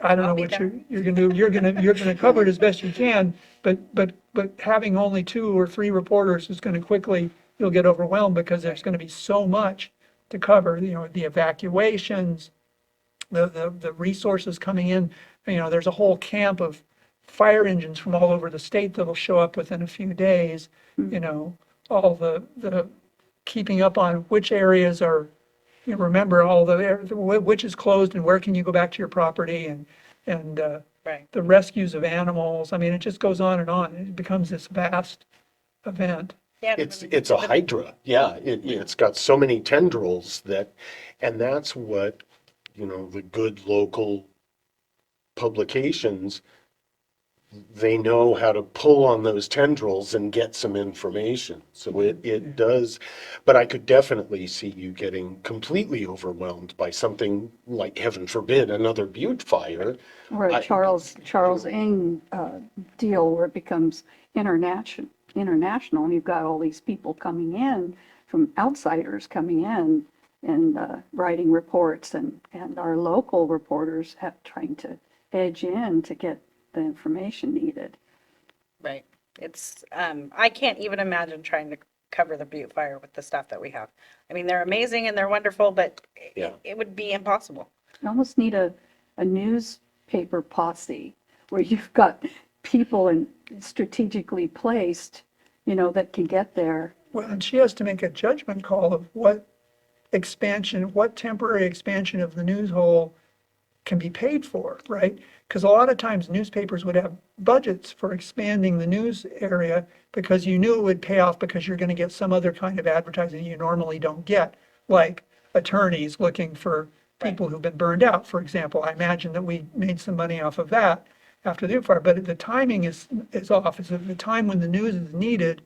Speaker 3: I don't
Speaker 2: I'll
Speaker 3: know
Speaker 2: be
Speaker 3: what
Speaker 2: there.
Speaker 3: you're gonna do. You're gonna cover it as best you can, but having only 2 or 3 reporters is gonna quickly, you'll get overwhelmed because there's gonna be so much to cover, the evacuations, the resources coming in. There's a whole camp of fire engines from all over the state that'll show up within a few days. All the keeping up on which areas are, remember all which is closed and where can you go back to your property, and
Speaker 2: Right.
Speaker 3: the rescues of animals. I mean, it just goes on and on. It becomes this vast event.
Speaker 2: Yeah.
Speaker 4: It's a hydra, yeah, it's got so many tendrils that, and that's what, the good local publications, they know how to pull on those tendrils and get some information. So it does, but I could definitely see you getting completely overwhelmed by something like, heaven forbid, another butte fire.
Speaker 1: Or a
Speaker 4: I-
Speaker 1: Charles Ng deal where it becomes international, and you've got all these people coming in, from outsiders coming in and writing reports, and our local reporters trying to edge in to get the information needed.
Speaker 2: Right. It's, I can't even imagine trying to cover the Butte Fire with the stuff that we have. I mean, they're amazing and they're wonderful, but
Speaker 4: Yeah.
Speaker 2: it would be impossible.
Speaker 1: You almost need a newspaper posse where you've got people strategically placed, that can get there.
Speaker 3: Well, and she has to make a judgment call of what temporary expansion of the news hole can be paid for, right? Because a lot of times newspapers would have budgets for expanding the news area because you knew it would pay off because you're going to get some other kind of advertising you normally don't get, like attorneys looking for people who've been burned out, for example. I imagine that we made some money off of that after the fire, but the timing is off. It's the time when the news is needed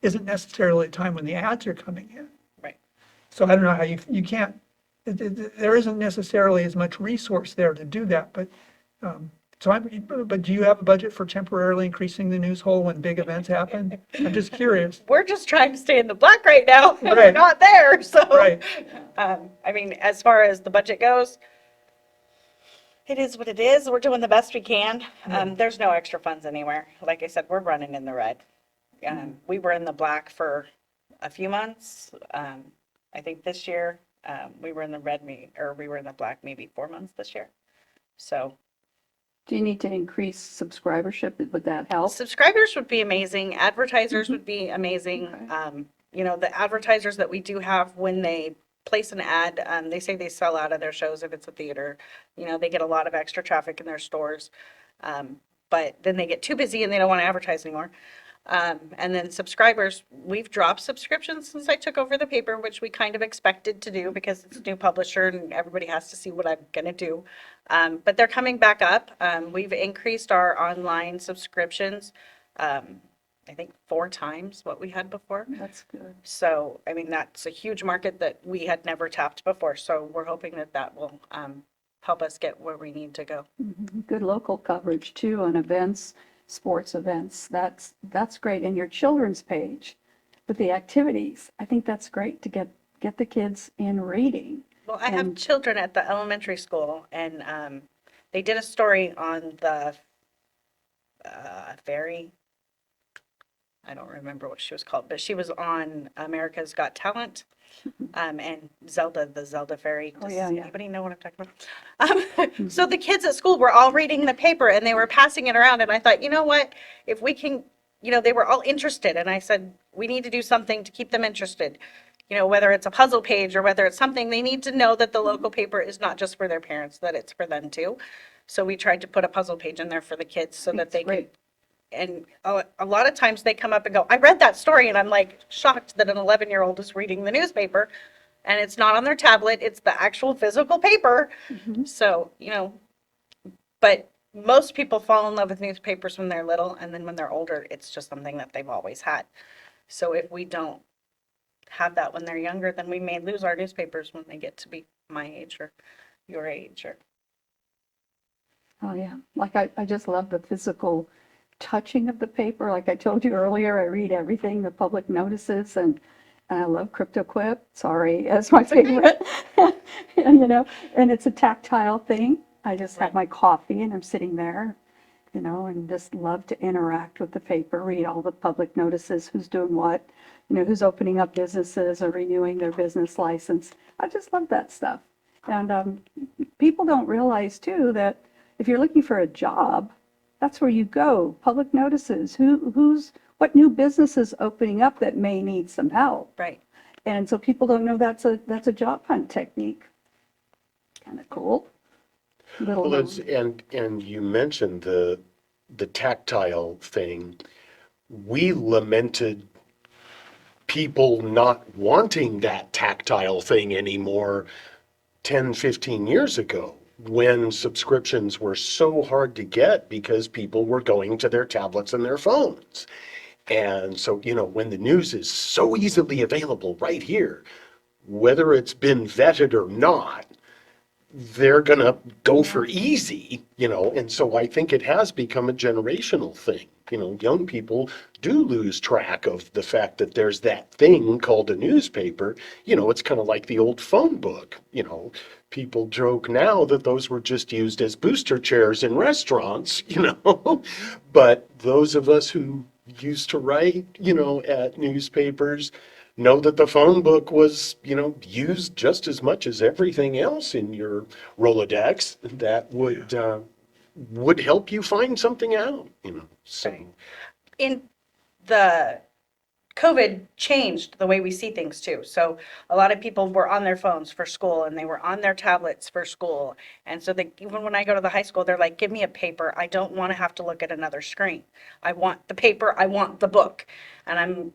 Speaker 3: isn't necessarily the time when the ads are coming in.
Speaker 2: Right.
Speaker 3: So I don't know how you can't, there isn't necessarily as much resource there to do that, but but do you have a budget for temporarily increasing the news hole when big events happen? I'm just curious.
Speaker 2: We're just trying to stay in the black right now. We're
Speaker 3: Right.
Speaker 2: not there. So,
Speaker 3: Right.
Speaker 2: I mean, as far as the budget goes, it is what it is. We're doing the best we can. There's no extra funds anywhere. Like I said, we're running in the red. We were in the black for a few months. I think this year we were in the red, we were in the black maybe 4 months this year. So
Speaker 1: Do you need to increase subscribership? Would that help?
Speaker 2: subscribers would be amazing. Advertisers would be amazing.
Speaker 1: Okay.
Speaker 2: The advertisers that we do have, when they place an ad, they say they sell out of their shows if it's a theater. They get a lot of extra traffic in their stores. But then they get too busy and they don't want to advertise anymore. And then subscribers, we've dropped subscriptions since I took over the paper, which we kind of expected to do because it's a new publisher and everybody has to see what I'm going to do. But they're coming back up. We've increased our online subscriptions, I think 4 times what we had before.
Speaker 1: That's good.
Speaker 2: So, I mean, that's a huge market that we had never tapped before. So we're hoping that that will help us get where we need to go.
Speaker 1: Good local coverage too on events, sports events. That's great. And your children's page with the activities, I think that's great to get the kids in reading.
Speaker 2: Well, I have children at the elementary school, and they did a story on the ferry. I don't remember what she was called, but she was on America's Got Talent, and Zelda, the Zelda fairy.
Speaker 1: Oh,
Speaker 2: Does
Speaker 1: yeah.
Speaker 2: anybody know what I'm talking about? So the kids at school were all reading the paper and they were passing it around, and I thought, you know what, if we can, they were all interested, and I said, we need to do something to keep them interested. Whether it's a puzzle page or whether it's something, they need to know that the local paper is not just for their parents, that it's for them too. So we tried to put a puzzle page in there for the kids so that
Speaker 1: That's
Speaker 2: they
Speaker 1: great.
Speaker 2: could. And a lot of times they come up and go, I read that story, and I'm like shocked that an 11-year-old is reading the newspaper, and it's not on their tablet, it's the actual physical paper. So, but most people fall in love with newspapers when they're little, and then when they're older, it's just something that they've always had. So if we don't have that when they're younger, then we may lose our newspapers when they get to be my age or your age.
Speaker 1: Oh, yeah. Like I just love the physical touching of the paper. Like I told you earlier, I read everything, the public notices, and I love CryptoQuip. Sorry, that's my favorite. And it's a tactile thing. I just have my coffee and I'm sitting there, and just love to interact with the paper, read all the public notices, who's doing what, who's opening up businesses or renewing their business license. I just love that stuff. And people don't realize too that if you're looking for a job, that's where you go. Public notices. What new business is opening up that may need some help?
Speaker 2: Right.
Speaker 1: And so people don't know that's a job hunt technique. Kind of cool. little
Speaker 4: Well, it's,
Speaker 1: known.
Speaker 4: and you mentioned the tactile thing. We lamented people not wanting that tactile thing anymore 10, 15 years ago when subscriptions were so hard to get because people were going to their tablets and their phones. And so, when the news is so easily available right here, whether it's been vetted or not, they're going to go for easy, and so I think it has become a generational thing. Young people do lose track of the fact that there's that thing called a newspaper. It's kind of like the old phone book. People joke now that those were just used as booster chairs in restaurants, but those of us who used to write, at newspapers, know that the phone book was, used just as much as everything else in your Rolodex that would help you find something out, so.
Speaker 2: Right. In the COVID changed the way we see things too. So a lot of people were on their phones for school and they were on their tablets for school. And so even when I go to the high school, they're like, give me a paper. I don't want to have to look at another screen. I want the paper. I want the book. And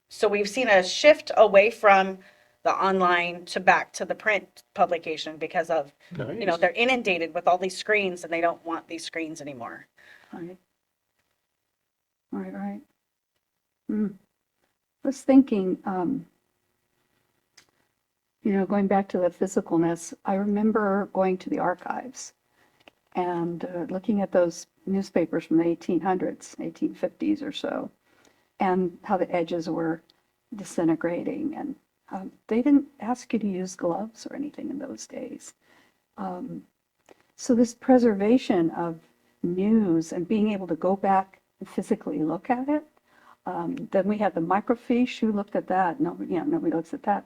Speaker 2: so we've seen a shift away from the online to back to the print publication because of,
Speaker 4: Nice.
Speaker 2: they're inundated with all these screens and they don't want these screens anymore.
Speaker 1: Right. Right. I was thinking, going back to the physicalness, I remember going to the archives and looking at those newspapers from the 1800s, 1850s or so, and how the edges were disintegrating. And they didn't ask you to use gloves or anything in those days. So this preservation of news and being able to go back and physically look at it. Then we had the microfiche. Who looked at that? Nobody looks at that.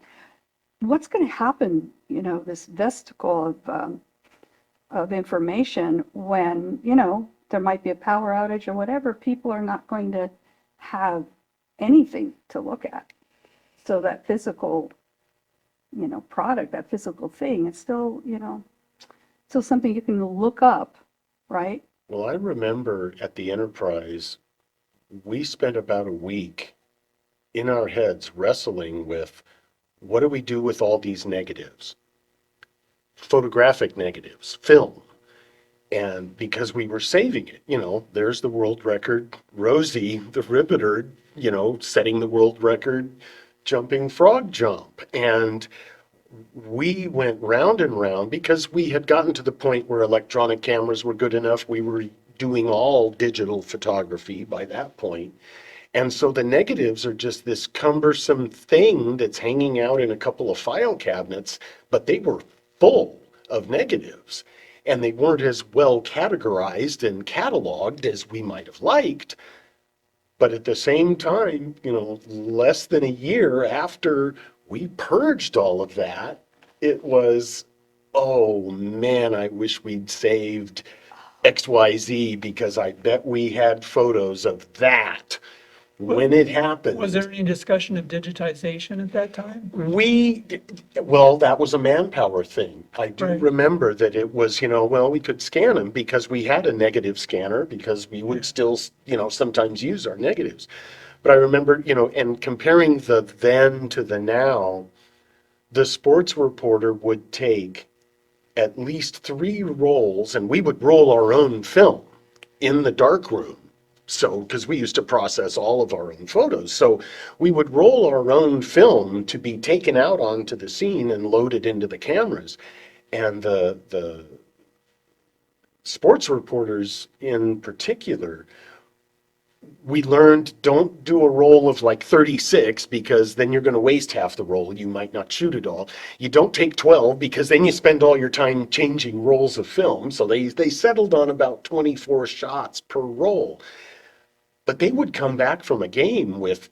Speaker 1: What's going to happen, this vesicle of information when, there might be a power outage or whatever, people are not going to have anything to look at. So that physical, product, that physical thing, it's still, still something you can look up, right?
Speaker 4: Well, I remember at the Enterprise, we spent about a week in our heads wrestling with what do we do with all these negatives? Photographic negatives, film. And because we were saving it, there's the world record, Rosie, the Riveter, setting the world record jumping frog jump. And we went round and round because we had gotten to the point where electronic cameras were good enough. We were doing all digital photography by that point. And so the negatives are just this cumbersome thing that's hanging out in a couple of file cabinets, but they were full of negatives. And they weren't as well categorized and cataloged as we might have liked. But at the same time, less than a year after we purged all of that, it was, oh man, I wish we'd saved XYZ because I bet we had photos of that when it happened.
Speaker 3: Was there any discussion of digitization at that time?
Speaker 4: Well, that was a manpower thing. I do
Speaker 3: Right.
Speaker 4: remember that it was, we could scan them because we had a negative scanner because we would still, sometimes use our negatives. But I remember, and comparing the then to the now, the sports reporter would take at least 3 rolls, and we would roll our own film in the darkroom. So, because we used to process all of our own photos. So we would roll our own film to be taken out onto the scene and loaded into the cameras. And the sports reporters in particular, we learned don't do a roll of like 36 because then you're going to waste half the roll. You might not shoot it all. You don't take 12 because then you spend all your time changing rolls of film. So they settled on about 24 shots per roll. But they would come back from a game with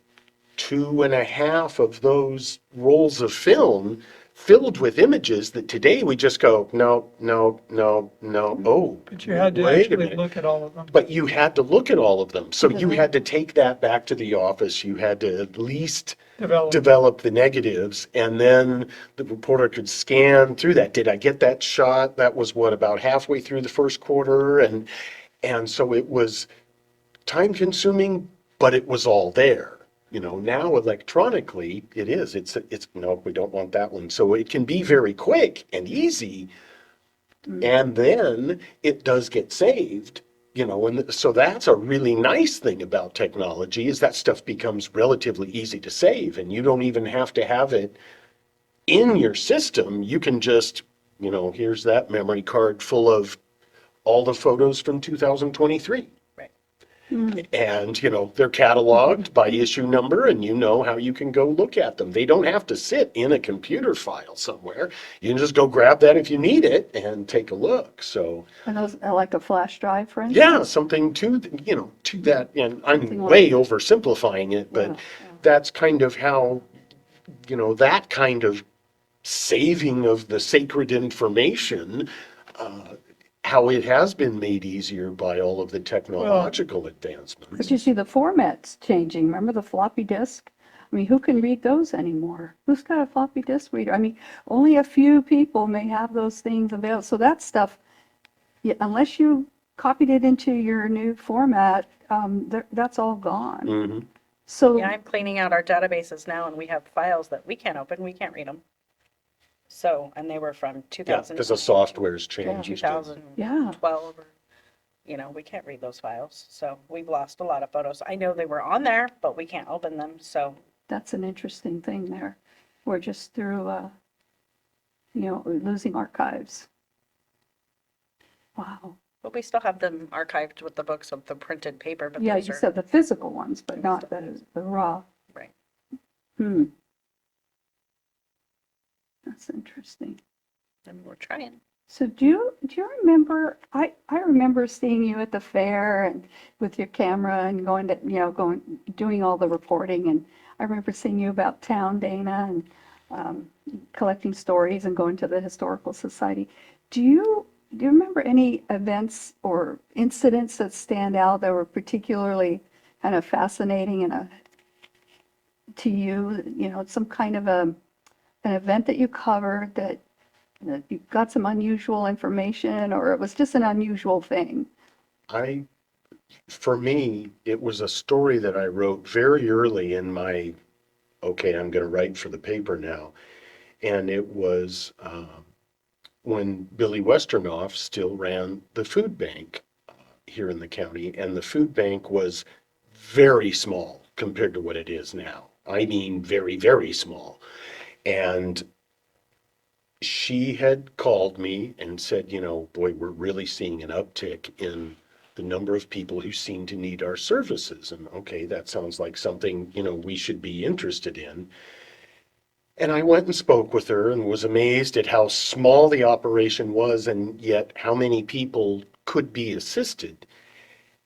Speaker 4: 2.5 of those rolls of film filled with images that today we just go, no, no, no, no, oh,
Speaker 3: But you had to
Speaker 4: wait a
Speaker 3: actually
Speaker 4: minute.
Speaker 3: look at all of them.
Speaker 4: But you had to look at all of them. So you
Speaker 1: Develop.
Speaker 4: had to take that back to the office. You had to at least
Speaker 3: Develop.
Speaker 4: develop the negatives, and then the reporter could scan through that. Did I get that shot? That was what, about halfway through the first quarter? And so it was time consuming, but it was all there. You know, now electronically it is. It's no, we don't want that one. So it can be very quick and easy, and then it does get saved. You know, and so that's a really nice thing about technology, is that stuff becomes relatively easy to save, and you don't even have to have it in your system. You can just, you know, here's that memory card full of all the photos from 2023.
Speaker 2: Right.
Speaker 4: And, you know, they're cataloged by issue number, and you know how you can go look at them. They don't have to sit in a computer file somewhere. You can just go grab that if you need it and take a look. So,
Speaker 1: And those are like a flash drive, for instance?
Speaker 4: yeah, something to, you know, to that. And I'm
Speaker 1: Something like-
Speaker 4: way oversimplifying it, but
Speaker 1: Yeah,
Speaker 4: that's kind of how, you know, that kind of saving of the sacred information, how it has been made easier by all of the technological advancements.
Speaker 1: But you see the formats changing. Remember the floppy disk? I mean, who can read those anymore? Who's got a floppy disk reader? I mean, only a few people may have those things available. So that stuff, yeah, unless you copied it into your new format, that's all gone.
Speaker 4: Mhm.
Speaker 1: So
Speaker 2: Yeah, I'm cleaning out our databases now, and we have files that we can't open, we can't read them. So, and they were from
Speaker 4: Yeah,
Speaker 2: 2000.
Speaker 4: because the software's changed.
Speaker 2: 2012, or, you know, we can't read those files. So we've lost a lot of photos. I know they were on there, but we can't open them. So,
Speaker 1: that's an interesting thing there. We're just through, you know, losing archives. Wow.
Speaker 2: but we still have them archived with the books of the printed paper, but
Speaker 1: Yeah,
Speaker 2: those
Speaker 1: you
Speaker 2: are,
Speaker 1: said the physical ones, but not the raw.
Speaker 2: right.
Speaker 1: Hmm. That's interesting.
Speaker 2: And we're trying.
Speaker 1: So do you remember, I remember seeing you at the fair and with your camera and going to, you know, doing all the reporting, and I remember seeing you about town, Dana, and collecting stories and going to the Historical Society. Do you remember any events or incidents that stand out that were particularly kind of fascinating and to you, you know, some kind of an event that you covered that you got some unusual information, or it was just an unusual thing?
Speaker 4: For me, it was a story that I wrote very early in my, okay, I'm going to write for the paper now. And it was when Billy Westernoff still ran the food bank here in the county. And the food bank was very small compared to what it is now. I mean, very, very small. And she had called me and said, you know, boy, we're really seeing an uptick in the number of people who seem to need our services. And okay, that sounds like something, you know, we should be interested in. And I went and spoke with her and was amazed at how small the operation was, and yet how many people could be assisted.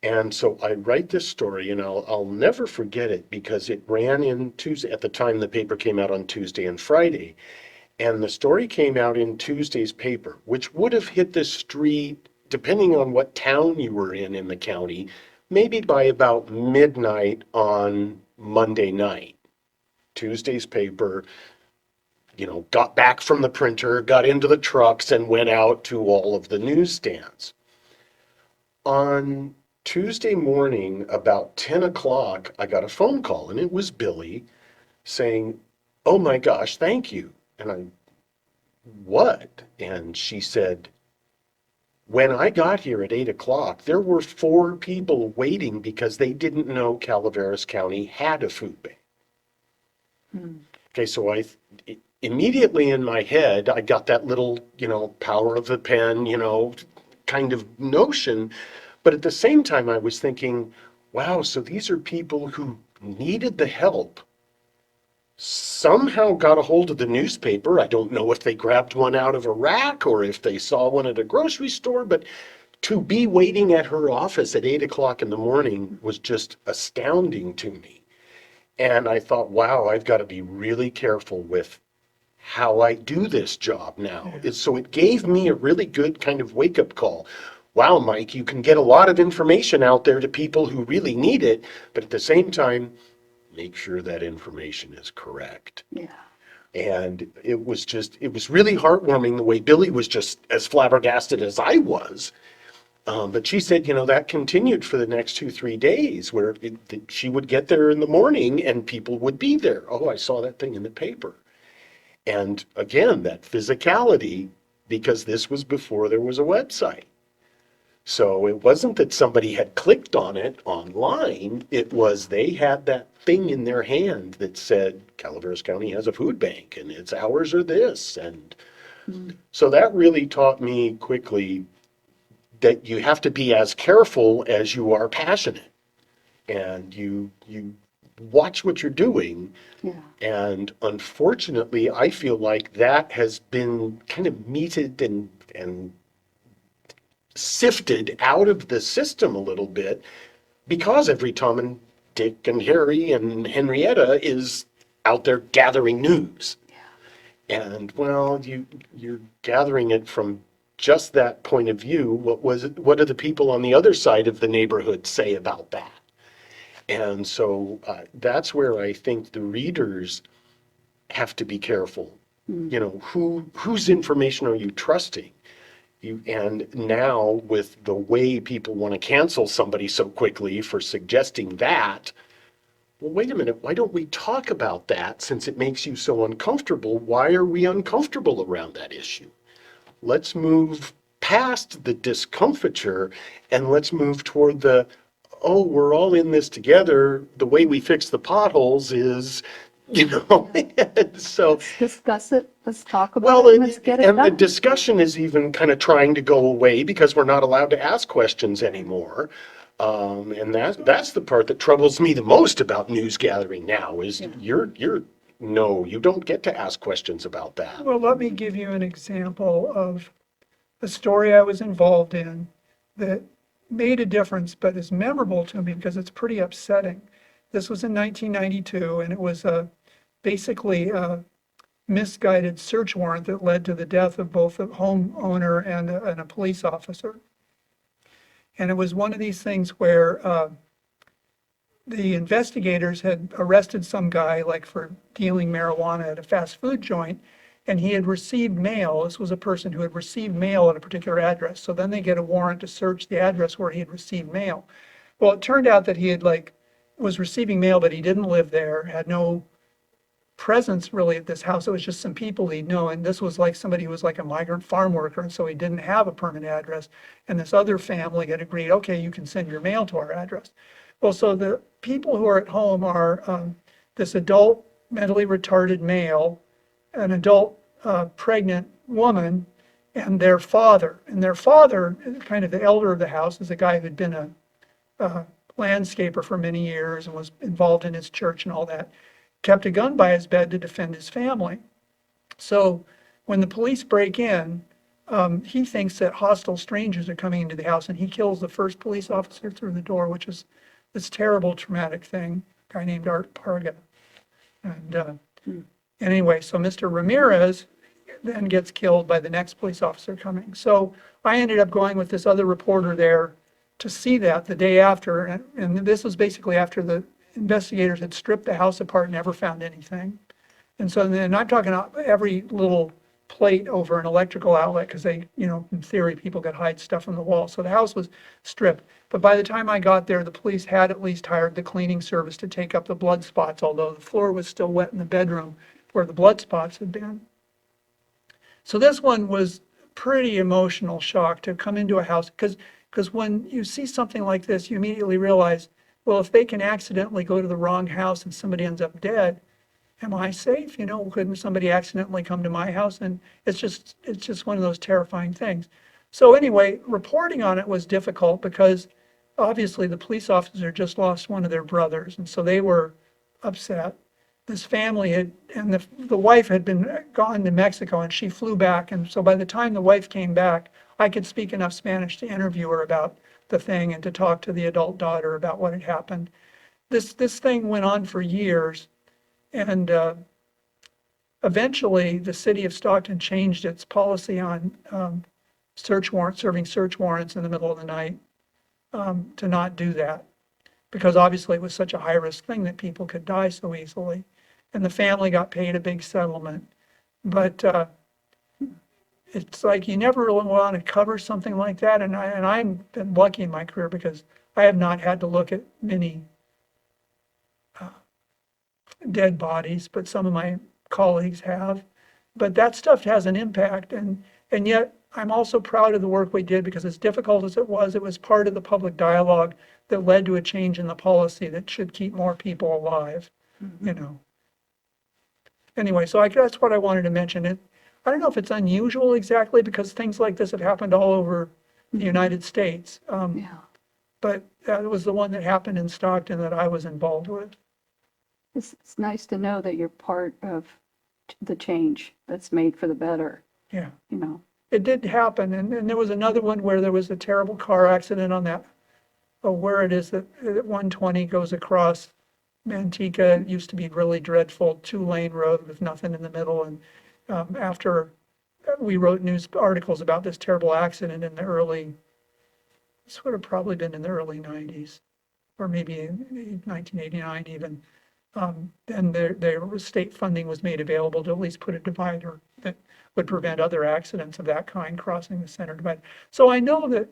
Speaker 4: And so I write this story, and I'll never forget it because it ran in Tuesday. At the time, the paper came out on Tuesday and Friday. And the story came out in Tuesday's paper, which would have hit the street, depending on what town you were in the county, maybe by about midnight on Monday night. Tuesday's paper, you know, got back from the printer, got into the trucks, and went out to all of the newsstands. On Tuesday morning, about 10 o'clock, I got a phone call, and it was Billy saying, "Oh my gosh, thank you." And I, what? And she said, when I got here at 8 o'clock, there were 4 people waiting because they didn't know Calaveras County had a food bank. Okay, so immediately in my head, I got that little, you know, power of the pen, you know, kind of notion. But at the same time, I was thinking, wow, so these are people who needed the help, somehow got a hold of the newspaper. I don't know if they grabbed one out of a rack or if they saw one at a grocery store, but to be waiting at her office at 8 o'clock in the morning was just astounding to me. And I thought, wow, I've got to be really careful with how I do this job now. So it gave me a really good kind of wake-up call. Wow, Mike, you can get a lot of information out there to people who really need it, but at the same time, make sure that information is correct.
Speaker 1: Yeah.
Speaker 4: And it was really heartwarming the way Billy was just as flabbergasted as I was. But she said, that continued for the next 2, 3 days where she would get there in the morning and people would be there. Oh, I saw that thing in the paper. And again, that physicality, because this was before there was a website. So it wasn't that somebody had clicked on it online. It was they had that thing in their hand that said, Calaveras County has a food bank and its hours are this. And so that really taught me quickly that you have to be as careful as you are passionate. And you watch what you're doing.
Speaker 1: Yeah.
Speaker 4: And unfortunately, I feel like that has been kind of meted and sifted out of the system a little bit because every Tom and Dick and Harry and Henrietta is out there gathering news. Yeah. And well, you're gathering it from just that point of view. What do the people on the other side of the neighborhood say about that? And so that's where I think the readers have to be careful. Whose information are you trusting? And now with the way people want to cancel somebody so quickly for suggesting that, well, wait a minute, why don't we talk about that since it makes you so uncomfortable? Why are we uncomfortable around that issue? Let's move past the discomfiture and let's move toward we're all in this together. The way we fix the potholes is, so.
Speaker 1: Let's discuss it. Let's talk about
Speaker 4: Well,
Speaker 1: it. Let's get it
Speaker 4: and the
Speaker 1: done.
Speaker 4: discussion is even kind of trying to go away because we're not allowed to ask questions anymore. And that's the part that troubles me the most about news gathering now is no, you don't get to ask questions about that.
Speaker 3: Well, let me give you an example of a story I was involved in that made a difference, but is memorable to me because it's pretty upsetting. This was in 1992, and it was basically a misguided search warrant that led to the death of both a homeowner and a police officer. And it was one of these things where the investigators had arrested some guy like for dealing marijuana at a fast food joint, and he had received mail. This was a person who had received mail at a particular address. So then they get a warrant to search the address where he had received mail. Well, it turned out that he had was receiving mail, but he didn't live there, had no presence really at this house. It was just some people he'd know. And this was like somebody who was like a migrant farm worker. And so he didn't have a permanent address. And this other family had agreed, okay, you can send your mail to our address. Well, so the people who are at home are this adult mentally retarded male, an adult pregnant woman, and their father. And their father, kind of the elder of the house, is a guy who'd been a landscaper for many years and was involved in his church and all that, kept a gun by his bed to defend his family. So when the police break in, he thinks that hostile strangers are coming into the house, and he kills the first police officer through the door, which is this terrible, traumatic thing, a guy named Art Parga. And anyway, so Mr. Ramirez then gets killed by the next police officer coming. So I ended up going with this other reporter there to see that the day after. And this was basically after the investigators had stripped the house apart and never found anything. And so then I'm talking about every little plate over an electrical outlet because they, in theory, people could hide stuff on the wall. So the house was stripped. But by the time I got there, the police had at least hired the cleaning service to take up the blood spots, although the floor was still wet in the bedroom where the blood spots had been. So this one was pretty emotional shock to come into a house because when you see something like this, you immediately realize, well, if they can accidentally go to the wrong house and somebody ends up dead, am I safe? Couldn't somebody accidentally come to my house? And it's just one of those terrifying things. So anyway, reporting on it was difficult because obviously the police officer just lost one of their brothers, and so they were upset. This family and the wife had been gone to Mexico, and she flew back, and so by the time the wife came back, I could speak enough Spanish to interview her about the thing and to talk to the adult daughter about what had happened. This thing went on for years, and eventually the city of Stockton changed its policy on serving search warrants in the middle of the night, to not do that, because obviously it was such a high-risk thing that people could die so easily. And the family got paid a big settlement. But it's like you never really want to cover something like that. And I've been lucky in my career because I have not had to look at many dead bodies, but some of my colleagues have. But that stuff has an impact. And yet I'm also proud of the work we did, because as difficult as it was part of the public dialogue that led to a change in the policy that should keep more people alive, you know. Anyway, so that's what I wanted to mention. I don't know if it's unusual exactly, because things like this have happened all over the United States.
Speaker 1: Yeah.
Speaker 3: But that was the one that happened in Stockton that I was involved with.
Speaker 1: It's nice to know that you're part of the change that's made for the better,
Speaker 3: Yeah,
Speaker 1: you know.
Speaker 3: it did happen. And there was another one where there was a terrible car accident on that, where it is that 120 goes across Manteca. It used to be really dreadful, 2-lane road with nothing in the middle. And after we wrote news articles about this terrible accident in the this would have probably been in the early 90s, or maybe in 1989 even. Then there was state funding was made available to at least put a divider that would prevent other accidents of that kind crossing the center divide. So I know that,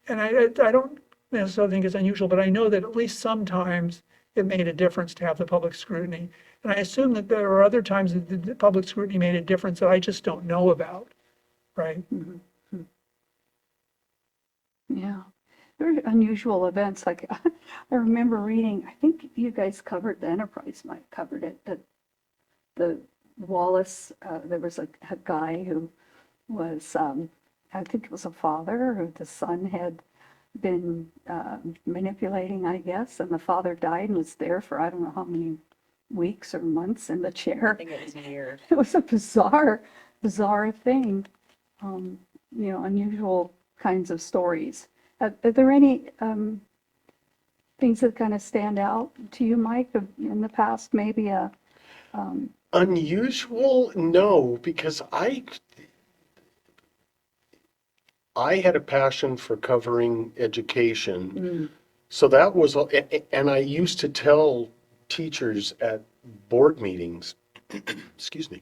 Speaker 3: and I don't necessarily think it's unusual, but I know that at least sometimes it made a difference to have the public scrutiny. And I assume that there are other times that the public scrutiny made a difference that I just don't know about, right?
Speaker 1: Mm-hmm. Yeah. There are unusual events. Like I remember reading, I think you guys covered, the Enterprise might covered it, that the Wallace, there was a guy who was, I think it was a father who the son had been manipulating, I guess, and the father died and was there for I don't know how many weeks or months in the chair.
Speaker 2: I think it was weird.
Speaker 1: It was a bizarre thing. You know, unusual kinds of stories. Are there any things that kind of stand out to you, Mike, in the past? Maybe
Speaker 4: Unusual? No, because I had a passion for covering education. So that was, and I used to tell teachers at board meetings, excuse me,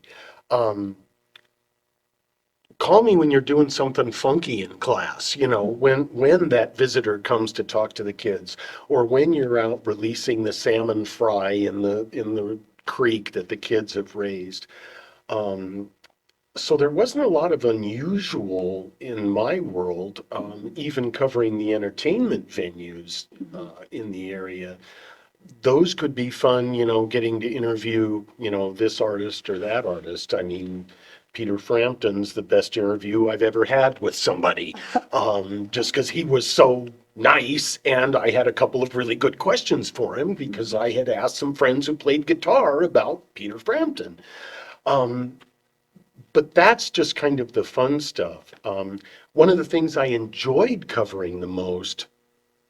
Speaker 4: call me when you're doing something funky in class, you know, when that visitor comes to talk to the kids, or when you're out releasing the salmon fry in the creek that the kids have raised. So there wasn't a lot of unusual in my world, even covering the entertainment venues in the area. Those could be fun, you know, getting to interview, you know, this artist or that artist. I mean, Peter Frampton's the best interview I've ever had with somebody, just because he was so nice, and I had a couple of really good questions for him because I had asked some friends who played guitar about Peter Frampton. But that's just kind of the fun stuff. One of the things I enjoyed covering the most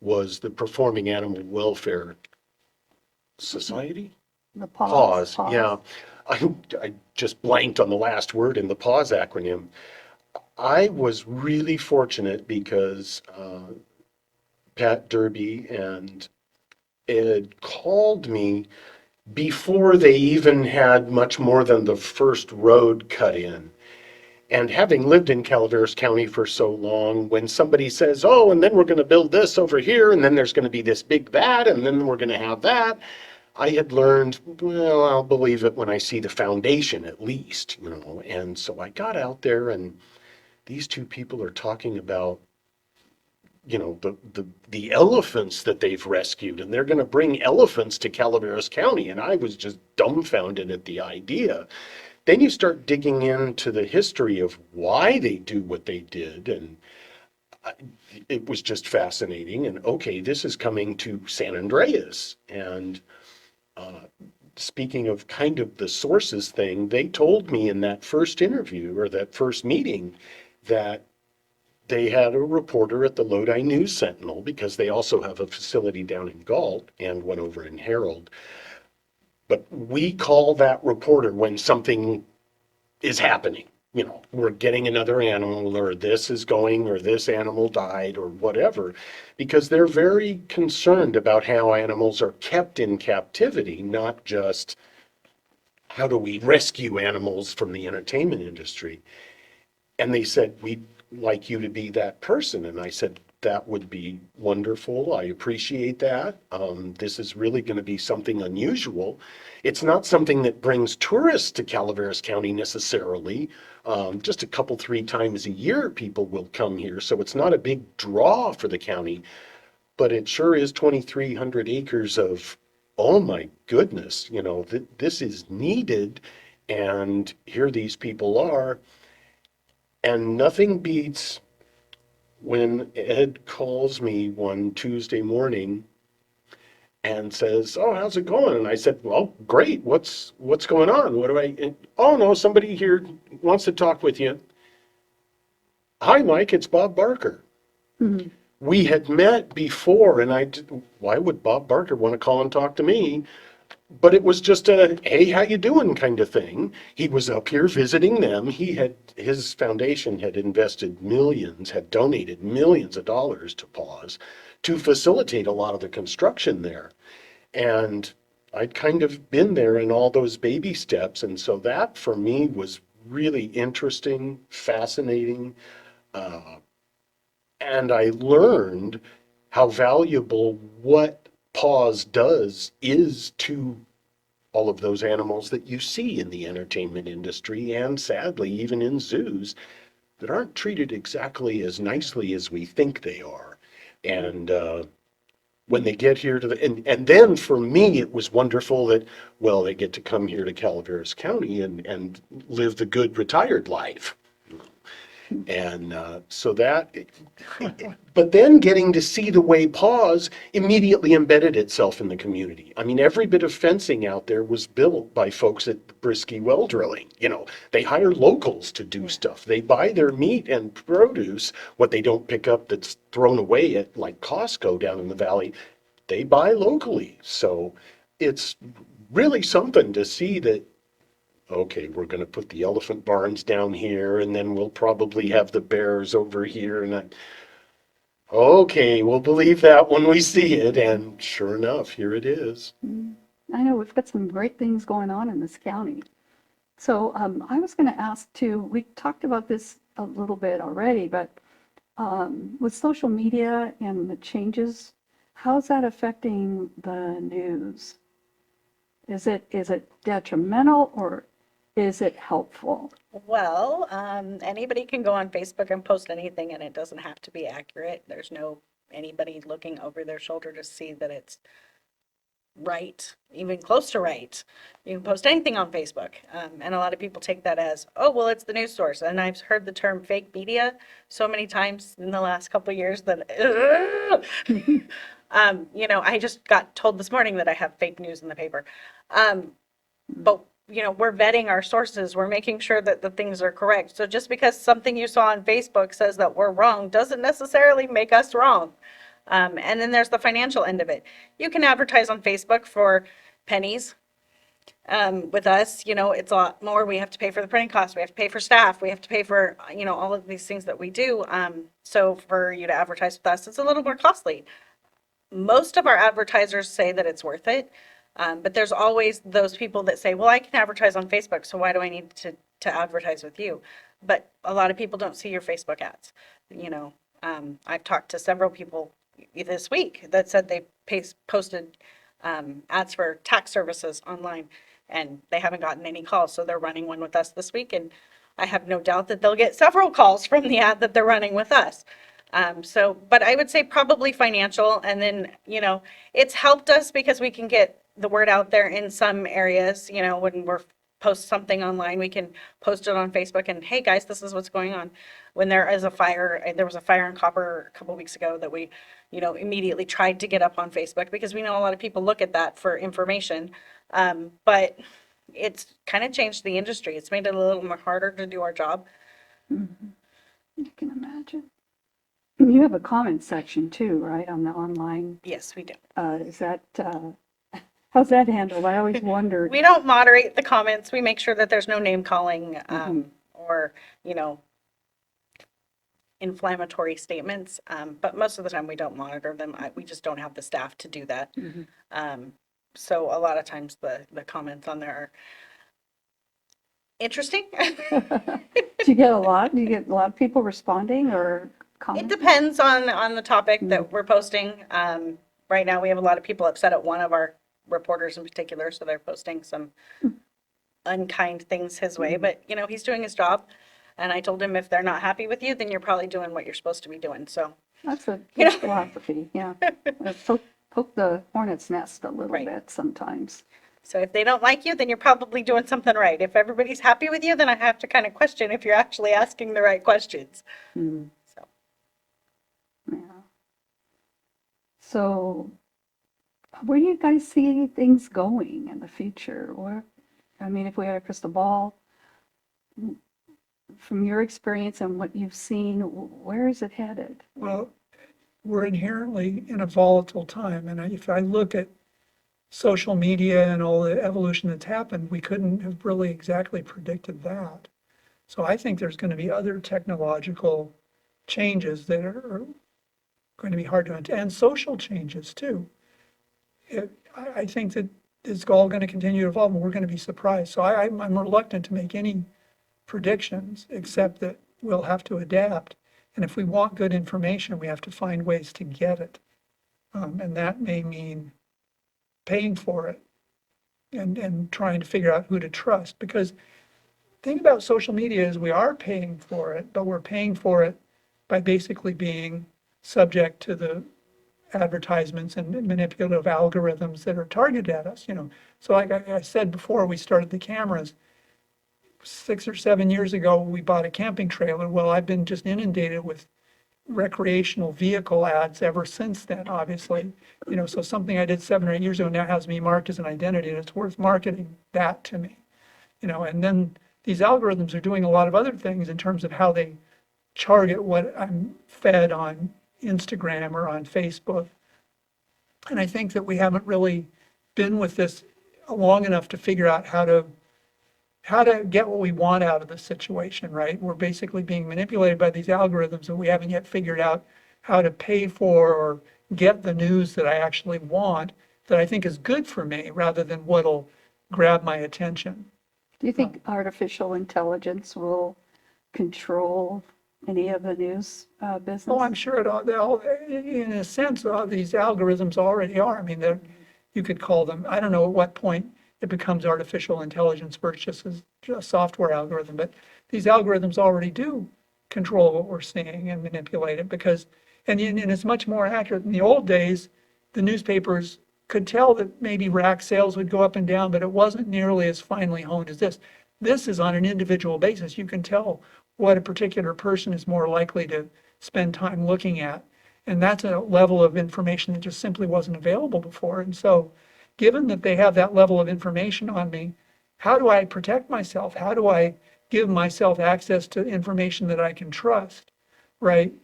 Speaker 4: was the Performing Animal Welfare Society?
Speaker 1: the pause.
Speaker 4: Yeah. I just blanked on the last word in the PAWS acronym. I was really fortunate because Pat Derby and Ed called me before they even had much more than the first road cut in. And having lived in Calaveras County for so long, when somebody says, oh, and then we're going to build this over here, and then there's going to be this big that, and then we're going to have that, I had learned, well, I'll believe it when I see the foundation at least, you know. And so I got out there, and these two people are talking about, you know, the elephants that they've rescued, and they're going to bring elephants to Calaveras County. And I was just dumbfounded at the idea. Then you start digging into the history of why they do what they did, and it was just fascinating. And okay, this is coming to San Andreas. And speaking of kind of the sources thing, they told me in that first interview or that first meeting that they had a reporter at the Lodi News Sentinel, because they also have a facility down in Galt and one over in Herald. But we call that reporter when something is happening. You know, we're getting another animal, or this is going, or this animal died, or whatever, because they're very concerned about how animals are kept in captivity, not just how do we rescue animals from the entertainment industry. And they said, we'd like you to be that person. And I said, that would be wonderful. I appreciate that. This is really going to be something unusual. It's not something that brings tourists to Calaveras County necessarily. Just a couple, 3 times a year, people will come here. So it's not a big draw for the county, but it sure is 2,300 acres of, oh my goodness, you know, this is needed. And here these people are. And nothing beats when Ed calls me one Tuesday morning and says, "Oh, how's it going?" And I said, "Well, great. What's going on? What do I?" "Oh no, somebody here wants to talk with you." "Hi, Mike. It's Bob Barker."
Speaker 1: Mhm.
Speaker 4: We had met before, and why would Bob Barker want to call and talk to me? But it was just a, "Hey, how you doing?" kind of thing. He was up here visiting them. His foundation had invested millions, had donated millions of dollars to Paws to facilitate a lot of the construction there. And I'd kind of been there in all those baby steps. And so that for me was really interesting, fascinating. Uh, and I learned how valuable what Paws does is to all of those animals that you see in the entertainment industry, and sadly even in zoos, that aren't treated exactly as nicely as we think they are. And when they get here to and then for me it was wonderful that, well, they get to come here to Calaveras County and live the good retired life. And so that, but then getting to see the way Paws immediately embedded itself in the community. I mean, every bit of fencing out there was built by folks at Brisky Well Drilling. You know, they hire locals to do stuff. They buy their meat and produce, what they don't pick up that's thrown away at like Costco down in the valley, they buy locally. So it's really something to see that, okay, we're going to put the elephant barns down here, and then we'll probably have the bears over here. Okay, we'll believe that when we see it. And sure enough, here it is.
Speaker 1: I know we've got some great things going on in this county. So I was going to ask too, we talked about this a little bit already, but with social media and the changes, how's that affecting the news? Is it detrimental or is it helpful?
Speaker 2: Well, anybody can go on Facebook and post anything, and it doesn't have to be accurate. There's no anybody looking over their shoulder to see that it's right, even close to right. You can post anything on Facebook, and a lot of people take that as, oh, well, it's the news source. And I've heard the term fake media so many times in the last couple of years that, you know, I just got told this morning that I have fake news in the paper. But you know, we're vetting our sources. We're making sure that the things are correct. So just because something you saw on Facebook says that we're wrong doesn't necessarily make us wrong. And then there's the financial end of it. You can advertise on Facebook for pennies. With us, you know, it's a lot more. We have to pay for the printing costs. We have to pay for staff. We have to pay for, you know, all of these things that we do. So for you to advertise with us, it's a little more costly. Most of our advertisers say that it's worth it. But there's always those people that say, well, I can advertise on Facebook, so why do I need to advertise with you? But a lot of people don't see your Facebook ads. You know, I've talked to several people this week that said they posted ads for tax services online, and they haven't gotten any calls, so they're running one with us this week, and I have no doubt that they'll get several calls from the ad that they're running with us. But I would say probably financial, and then, you know, it's helped us because we can get the word out there in some areas. You know, when we're post something online, we can post it on Facebook and, hey guys, this is what's going on. When there was a fire in Copper a couple weeks ago that we, you know, immediately tried to get up on Facebook because we know a lot of people look at that for information. But it's kind of changed the industry. It's made it a little more harder to do our job.
Speaker 1: I can imagine. You have a comment section too, right, on the online?
Speaker 2: Yes, we do.
Speaker 1: Is that How's that handled? I always wondered.
Speaker 2: We don't moderate the comments. We make sure that there's no name calling or, you know, inflammatory statements. But most of the time we don't monitor them. We just don't have the staff to do that.
Speaker 1: Mhm.
Speaker 2: So a lot of times the comments on there are interesting.
Speaker 1: Do you get a lot? Do you get a lot of people responding or
Speaker 2: It
Speaker 1: commenting?
Speaker 2: depends on the topic that we're posting. Right now, we have a lot of people upset at one of our reporters in particular, so they're posting some unkind things his way. But you know, he's doing his job, and I told him if they're not happy with you, then you're probably doing what you're supposed to be doing. So
Speaker 1: That's a
Speaker 2: You
Speaker 1: good
Speaker 2: know?
Speaker 1: philosophy, yeah. Poke the hornet's nest a little
Speaker 2: Right.
Speaker 1: bit sometimes.
Speaker 2: so if they don't like you, then you're probably doing something right. If everybody's happy with you, then I have to kind of question if you're actually asking the right questions.
Speaker 1: Mm,
Speaker 2: So
Speaker 1: yeah. So where do you guys see things going in the future? Or, I mean, if we had a crystal ball, from your experience and what you've seen, where is it headed?
Speaker 3: Well, we're inherently in a volatile time, and if I look at social media and all the evolution that's happened, we couldn't have really exactly predicted that. So I think there's going to be other technological changes that are going to be hard to understand, and social changes too. I think that it's all going to continue to evolve, and we're going to be surprised. So I'm reluctant to make any predictions, except that we'll have to adapt. And if we want good information, we have to find ways to get it. And that may mean paying for it and trying to figure out who to trust. Because the thing about social media is we are paying for it, but we're paying for it by basically being subject to the advertisements and manipulative algorithms that are targeted at us, you know. So like I said before we started the cameras, 6 or 7 years ago, we bought a camping trailer. Well, I've been just inundated with recreational vehicle ads ever since then, obviously. You know, so something I did 7 or 8 years ago now has me marked as an identity, and it's worth marketing that to me. You know, and then these algorithms are doing a lot of other things in terms of how they target what I'm fed on Instagram or on Facebook. And I think that we haven't really been with this long enough to figure out how to get what we want out of the situation, right? We're basically being manipulated by these algorithms, and we haven't yet figured out how to pay for or get the news that I actually want, that I think is good for me, rather than what'll grab my attention.
Speaker 1: Do you think artificial intelligence will control any of the news business?
Speaker 3: Oh, I'm sure in a sense, these algorithms already are. I mean, you could call them, I don't know at what point it becomes artificial intelligence versus just a software algorithm, but these algorithms already do control what we're seeing and manipulate it because, and it's much more accurate. In the old days, the newspapers could tell that maybe rack sales would go up and down, but it wasn't nearly as finely honed as this. This is on an individual basis. You can tell what a particular person is more likely to spend time looking at. And that's a level of information that just simply wasn't available before. And so given that they have that level of information on me, how do I protect myself? How do I give myself access to information that I can trust, right?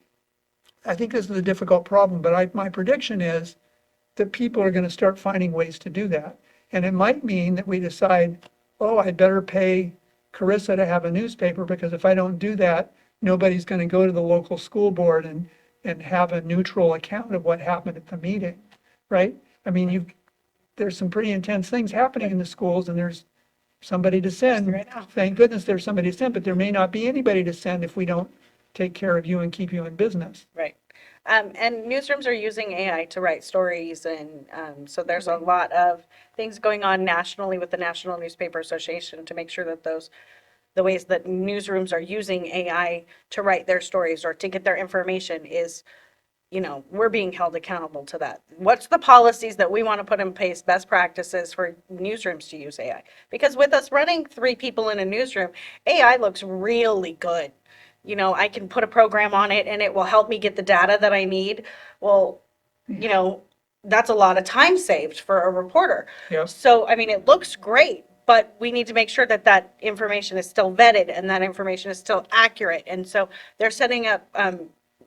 Speaker 3: I think this is a difficult problem, but my prediction is that people are going to start finding ways to do that. And it might mean that we decide, oh, I'd better pay Corissa to have a newspaper, because if I don't do that, nobody's going to go to the local school board and have a neutral account of what happened at the meeting, right? I mean, there's some pretty intense things happening in the schools, and there's somebody to send.
Speaker 2: Right now.
Speaker 3: Thank goodness there's somebody to send, but there may not be anybody to send if we don't take care of you and keep you in business.
Speaker 2: Right. And newsrooms are using AI to write stories, and so there's a lot of things going on nationally with the National Newspaper Association to make sure that the ways that newsrooms are using AI to write their stories or to get their information is, you know, we're being held accountable to that. What's the policies that we want to put in place, best practices for newsrooms to use AI? Because with us running 3 people in a newsroom, AI looks really good. You know, I can put a program on it and it will help me get the data that I need. Well, you know, that's a lot of time saved for a reporter.
Speaker 3: Yep.
Speaker 2: So, I mean, it looks great, but we need to make sure that that information is still vetted and that information is still accurate. And so they're setting up,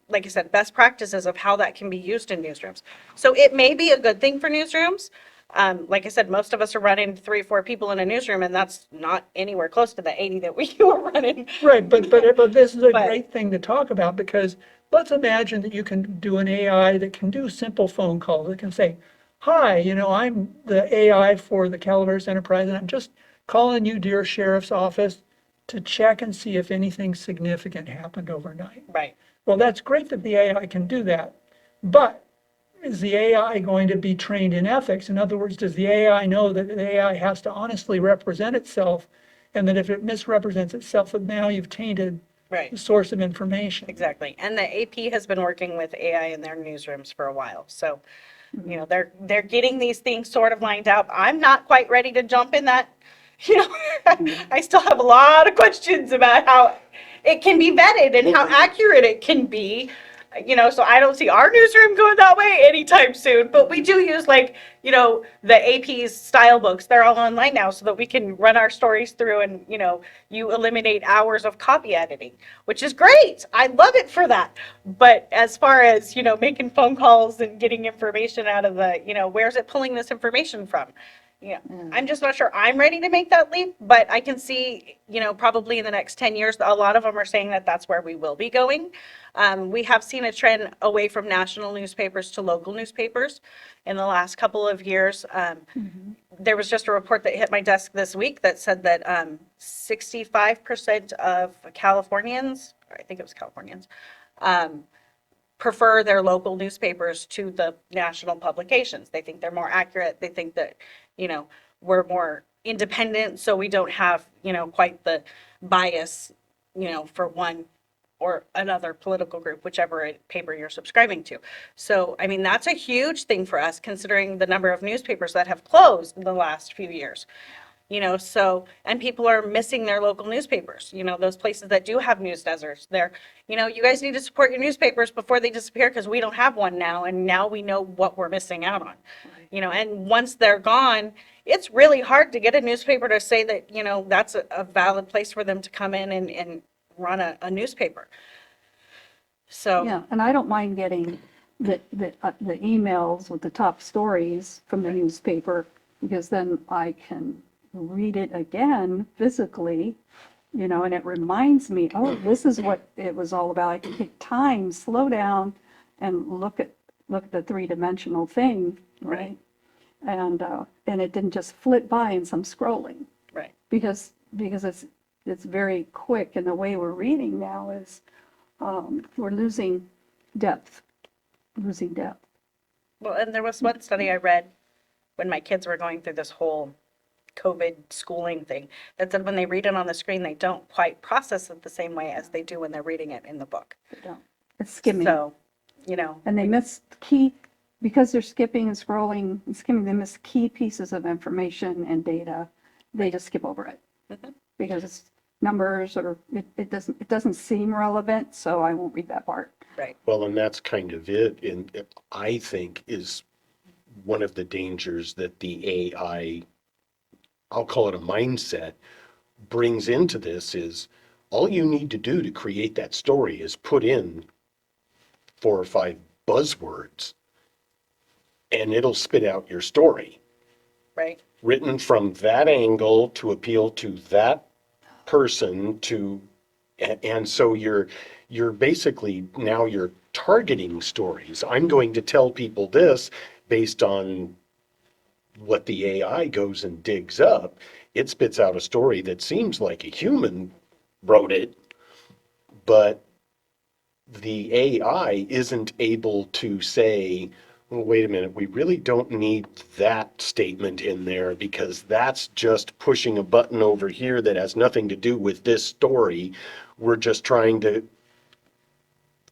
Speaker 2: like I said, best practices of how that can be used in newsrooms. So it may be a good thing for newsrooms, Like I said, most of us are running 3 or 4 people in a newsroom, and that's not anywhere close to the 80 that we were running.
Speaker 3: Right, but this is a
Speaker 2: But-
Speaker 3: great thing to talk about, because let's imagine that you can do an AI that can do simple phone calls. It can say, "Hi, I'm the AI for the Calaveras Enterprise, and I'm just calling you, dear Sheriff's Office, to check and see if anything significant happened overnight."
Speaker 2: Right.
Speaker 3: Well, that's great that the AI can do that, but is the AI going to be trained in ethics? In other words, does the AI know that the AI has to honestly represent itself, and that if it misrepresents itself, that now you've tainted
Speaker 2: Right.
Speaker 3: the source of information?
Speaker 2: Exactly. And the AP has been working with AI in their newsrooms for a while. So, they're getting these things sort of lined out. I'm not quite ready to jump in that. I still have a lot of questions about how it can be vetted and how accurate it can be. So I don't see our newsroom going that way anytime soon, but we do use the AP's style books. They're all online now so that we can run our stories through and, you eliminate hours of copy editing, which is great. I love it for that. But as far as, making phone calls and getting information out of where's it pulling this information from? I'm just not sure I'm ready to make that leap, but I can see, probably in the next 10 years, a lot of them are saying that that's where we will be going. We have seen a trend away from national newspapers to local newspapers in the last couple of years. There was just a report that hit my desk this week that said that 65% of Californians, or I think it was Californians, prefer their local newspapers to the national publications. They think they're more accurate. They think that, we're more independent, so we don't have, quite the bias, for one or another political group, whichever paper you're subscribing to. So, I mean, that's a huge thing for us, considering the number of newspapers that have closed in the last few years. And people are missing their local newspapers, those places that do have news deserts. You guys need to support your newspapers before they disappear, because we don't have one now, and now we know what we're missing out on. And once they're gone, it's really hard to get a newspaper to say that, that's a valid place for them to come in and run a newspaper. So.
Speaker 1: Yeah, and I don't mind getting the emails with the top stories from the newspaper, because then I can read it again physically, and it reminds me, oh, this is what it was all about. I can take time, slow down, and look at the three-dimensional thing, right? And it didn't just flip by in some scrolling.
Speaker 2: Right.
Speaker 1: Because it's very quick, and the way we're reading now is we're losing depth.
Speaker 2: Well, and there was one study I read when my kids were going through this whole COVID schooling thing that said when they read it on the screen, they don't quite process it the same way as they do when they're reading it in the book.
Speaker 1: They don't. It's skimming.
Speaker 2: So,
Speaker 1: And they miss key, because they're skipping and scrolling and skimming, they miss key pieces of information and data. They just skip over it because it's numbers, or it doesn't seem relevant, so I won't read that part.
Speaker 2: right.
Speaker 4: Well, and that's kind of it. And I think is one of the dangers that the AI, I'll call it a mindset, brings into this is all you need to do to create that story is put in 4 or 5 buzzwords and it'll spit out your story.
Speaker 2: Right.
Speaker 4: Written from that angle to appeal to that person and so you're basically now you're targeting stories. I'm going to tell people this based on what the AI goes and digs up. It spits out a story that seems like a human wrote it, but the AI isn't able to say, well, wait a minute, we really don't need that statement in there because that's just pushing a button over here that has nothing to do with this story. We're just trying to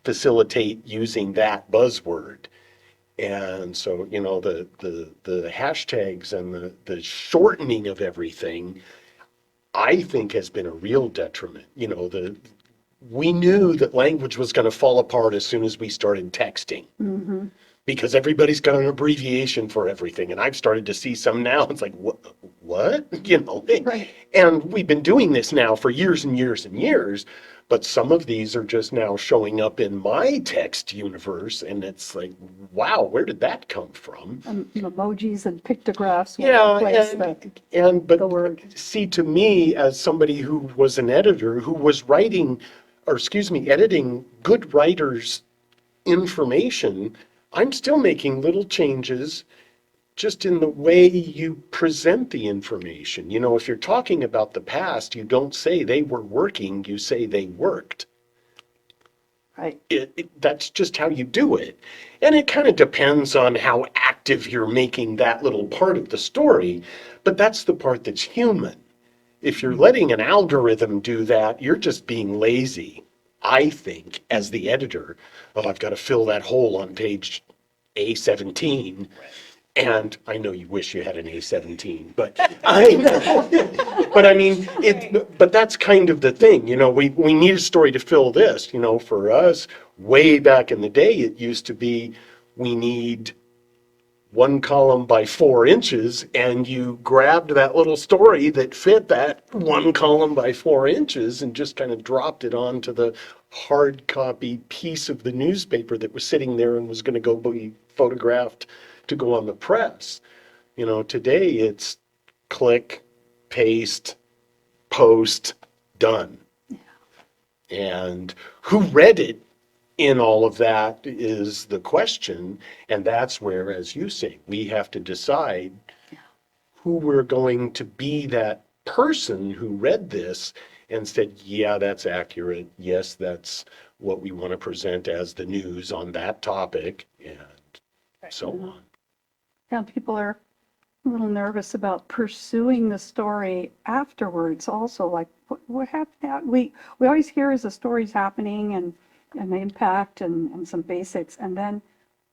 Speaker 4: facilitate using that buzzword. And so, the hashtags and the shortening of everything, I think has been a real detriment. We knew that language was going to fall apart as soon as we started texting.
Speaker 1: Mm-hmm.
Speaker 4: Because everybody's got an abbreviation for everything. And I've started to see some now. It's like, what?
Speaker 1: Right.
Speaker 4: And we've been doing this now for years and years and years. But some of these are just now showing up in my text universe, and it's like, wow, where did that come from?
Speaker 1: Emojis and pictographs will
Speaker 4: Yeah,
Speaker 1: replace
Speaker 4: but
Speaker 1: the word.
Speaker 4: see, to me, as somebody who was an editor, who was writing, or excuse me, editing good writers' information, I'm still making little changes just in the way you present the information. You know, if you're talking about the past, you don't say they were working, you say they worked.
Speaker 1: Right.
Speaker 4: That's just how you do it. And it kind of depends on how active you're making that little part of the story, but that's the part that's human. If you're letting an algorithm do that, you're just being lazy, I think, as the editor. Oh, I've got to fill that hole on page A17. And I know you wish you had an A17, but I mean, but that's kind of the thing, you know, we need a story to fill this, you know, for us, way back in the day, it used to be, we need 1 column by 4 inches, and you grabbed that little story that fit that 1 column by 4 inches and just kind of dropped it onto the hard copy piece of the newspaper that was sitting there and was going to go be photographed to go on the press. You know, today it's click, paste, post, done. And who read it in all of that is the question. And that's where, as you say, we have to decide who we're going to be that person who read this and said, yeah, that's accurate. Yes, that's what we want to present as the news on that topic, and so on.
Speaker 1: Yeah, people are a little nervous about pursuing the story afterwards also, like what happened. We always hear as the story's happening and the impact and some basics, and then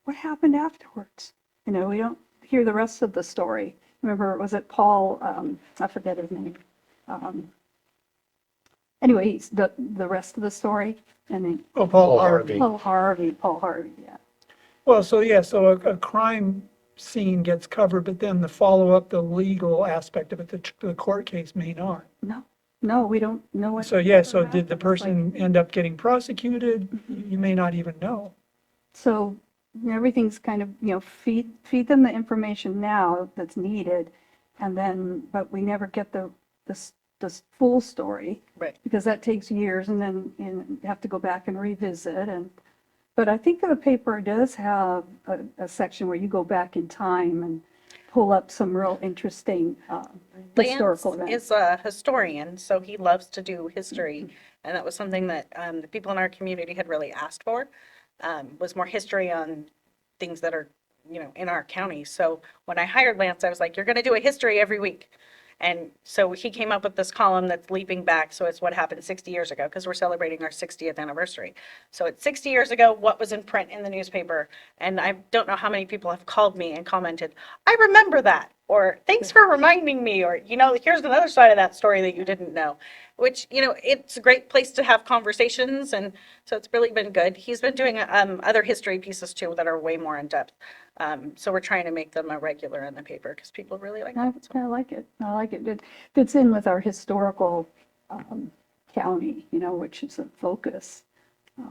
Speaker 1: what happened afterwards? You know, we don't hear the rest of the story. Remember, was it Paul, I forget his name. Anyway, he's the rest of the story, and then
Speaker 3: Oh, Paul
Speaker 4: Paul
Speaker 3: Harvey.
Speaker 1: Paul Harvey, yeah.
Speaker 3: Well, so yeah, so a crime scene gets covered, but then the follow-up, the legal aspect of it, the court case may not.
Speaker 1: No, we don't know what.
Speaker 3: So yeah, so
Speaker 1: what
Speaker 3: did the
Speaker 1: happened.
Speaker 3: person end up getting prosecuted? You may not even know.
Speaker 1: So everything's kind of, you know, feed them the information now that's needed, and then, but we never get the full story.
Speaker 2: Right.
Speaker 1: Because that takes years, and then you have to go back and revisit. But I think the paper does have a section where you go back in time and pull up some real interesting historical
Speaker 2: Lance
Speaker 1: events.
Speaker 2: is a historian, so he loves to do history, and that was something that the people in our community had really asked for, was more history on things that are, you know, in our county. So when I hired Lance, I was like, you're going to do a history every week. And so he came up with this column that's leaping back. So it's what happened 60 years ago, because we're celebrating our 60th anniversary. So it's 60 years ago, what was in print in the newspaper. And I don't know how many people have called me and commented, I remember that, or thanks for reminding me, or, you know, here's another side of that story that you didn't know, which, you know, it's a great place to have conversations. And so it's really been good. He's been doing other history pieces too that are way more in depth. So we're trying to make them a regular in the paper because people really like
Speaker 1: I,
Speaker 2: it. So.
Speaker 1: I like it. I like it. It fits in with our historical county, you know, which is a focus.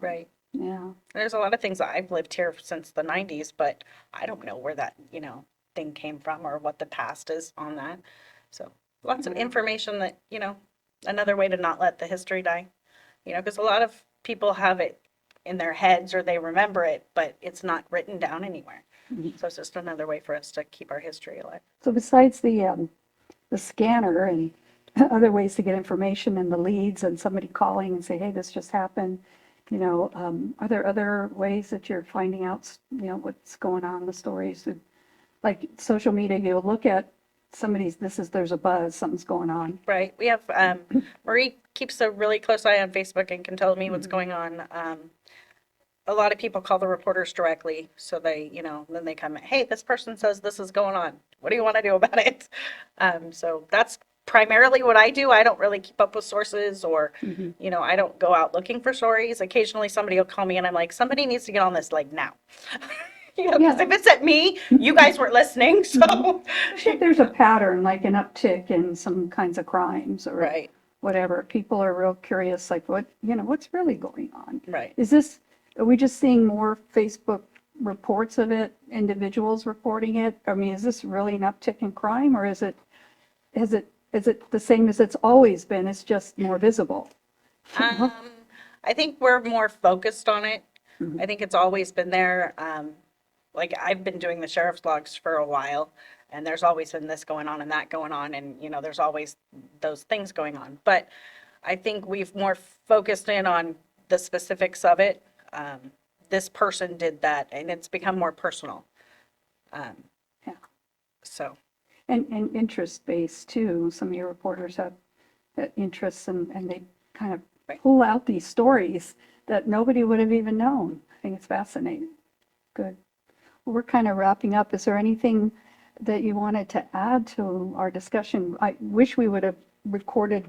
Speaker 2: Right.
Speaker 1: Yeah.
Speaker 2: There's a lot of things that I've lived here since the 90s, but I don't know where that, you know, thing came from or what the past is on that. So lots of information that, you know, another way to not let the history die, you know, because a lot of people have it in their heads or they remember it, but it's not written down anywhere. So it's just another way for us to keep our history alive.
Speaker 1: So besides the scanner and other ways to get information and the leads and somebody calling and say, hey, this just happened, you know, are there other ways that you're finding out, you know, what's going on in the stories? Like social media, you'll look at somebody's, there's a buzz, something's going on.
Speaker 2: Right. We have, Marie keeps a really close eye on Facebook and can tell me what's going on. A lot of people call the reporters directly, so they, you know, then they come, hey, this person says this is going on. What do you want to do about it? So that's primarily what I do. I don't really keep up with sources or, you know, I don't go out looking for stories. Occasionally somebody will call me and I'm like, somebody needs to get on this like now. You know, because if it's at me, you guys weren't listening, so.
Speaker 1: If there's a pattern, like an uptick in some kinds of crimes or
Speaker 2: Right.
Speaker 1: whatever, people are real curious, like what's really going on?
Speaker 2: Right.
Speaker 1: Are we just seeing more Facebook reports of it, individuals reporting it? I mean, is this really an uptick in crime, or is it the same as it's always been? It's just more visible.
Speaker 2: I think we're more focused on it. I think it's always been there. Like I've been doing the sheriff's logs for a while, and there's always been this going on and that going on, and there's always those things going on. But I think we've more focused in on the specifics of it. This person did that, and it's become more personal.
Speaker 1: Yeah.
Speaker 2: So.
Speaker 1: And interest-based too. Some of your reporters have interests, and they kind of pull out these stories that nobody would have even known. I think it's fascinating. Good. Well, we're kind of wrapping up. Is there anything that you wanted to add to our discussion? I wish we would have recorded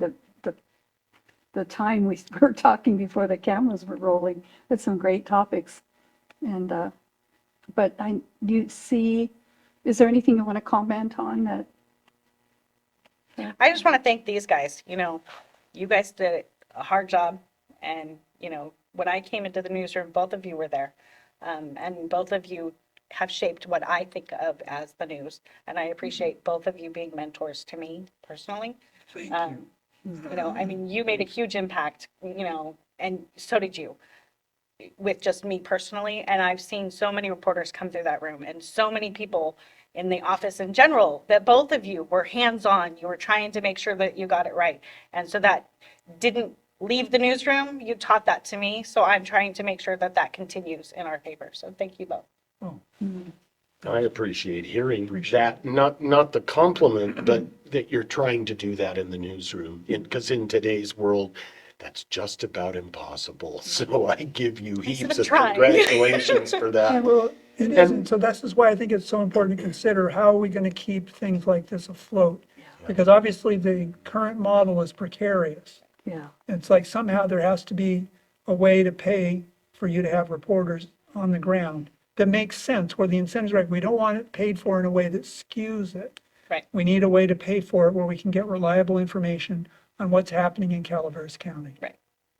Speaker 1: the time we were talking before the cameras were rolling. That's some great topics. And but is there anything you want to comment on that?
Speaker 2: I just want to thank these guys. You guys did a hard job. And, when I came into the newsroom, both of you were there. And both of you have shaped what I think of as the news. And I appreciate both of you being mentors to me personally.
Speaker 3: Thank you.
Speaker 2: I mean, you made a huge impact, and so did you with just me personally. And I've seen so many reporters come through that room, and so many people in the office in general, that both of you were hands-on. You were trying to make sure that you got it right. And so that didn't leave the newsroom. You taught that to me. So I'm trying to make sure that that continues in our paper. So thank you both.
Speaker 3: Oh,
Speaker 4: I appreciate hearing that, not the compliment, but that you're trying to do that in the newsroom. Because in today's world, that's just about impossible. So I give you heaps of
Speaker 2: trying.
Speaker 4: congratulations for that.
Speaker 3: well, it is, and so this is why I think it's so important to consider how are we going to keep things like this afloat? Because obviously the current model is precarious.
Speaker 1: Yeah.
Speaker 3: It's like somehow there has to be a way to pay for you to have reporters on the ground that makes sense, where the incentives are right. We don't want it paid for in a way that skews it.
Speaker 2: Right.
Speaker 3: We need a way to pay for it where we can get reliable information on what's happening in Calaveras County.
Speaker 2: Right.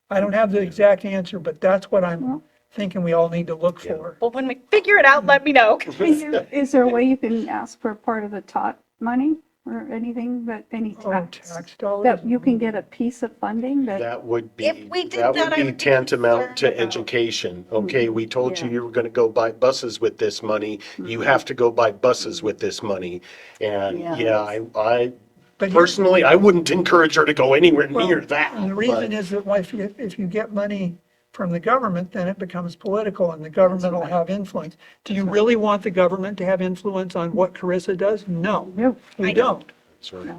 Speaker 3: I don't have the exact answer, but that's what I'm thinking we all need to look for.
Speaker 2: Well, when we figure it out, let me know.
Speaker 1: Is there a way you can ask for part of the tot money or anything
Speaker 3: Tax dollars?
Speaker 1: that you can get a piece of funding that?
Speaker 4: That would be,
Speaker 2: If we did
Speaker 4: that
Speaker 2: that,
Speaker 4: would
Speaker 2: I
Speaker 4: be
Speaker 2: would be
Speaker 4: tantamount to
Speaker 2: concerned about-
Speaker 4: education. Okay, we told you
Speaker 1: Yeah.
Speaker 4: you were gonna go buy buses with this money. You have to go buy buses with this money. And I
Speaker 3: But here-
Speaker 4: personally, I wouldn't encourage her to go anywhere
Speaker 3: Well,
Speaker 4: near that.
Speaker 3: And the
Speaker 4: but-
Speaker 3: reason is that if you get money from the government, then it becomes political and the government will have influence. Do you really want the government to have influence on what Corissa does? No,
Speaker 1: No.
Speaker 3: we don't.
Speaker 4: That's right.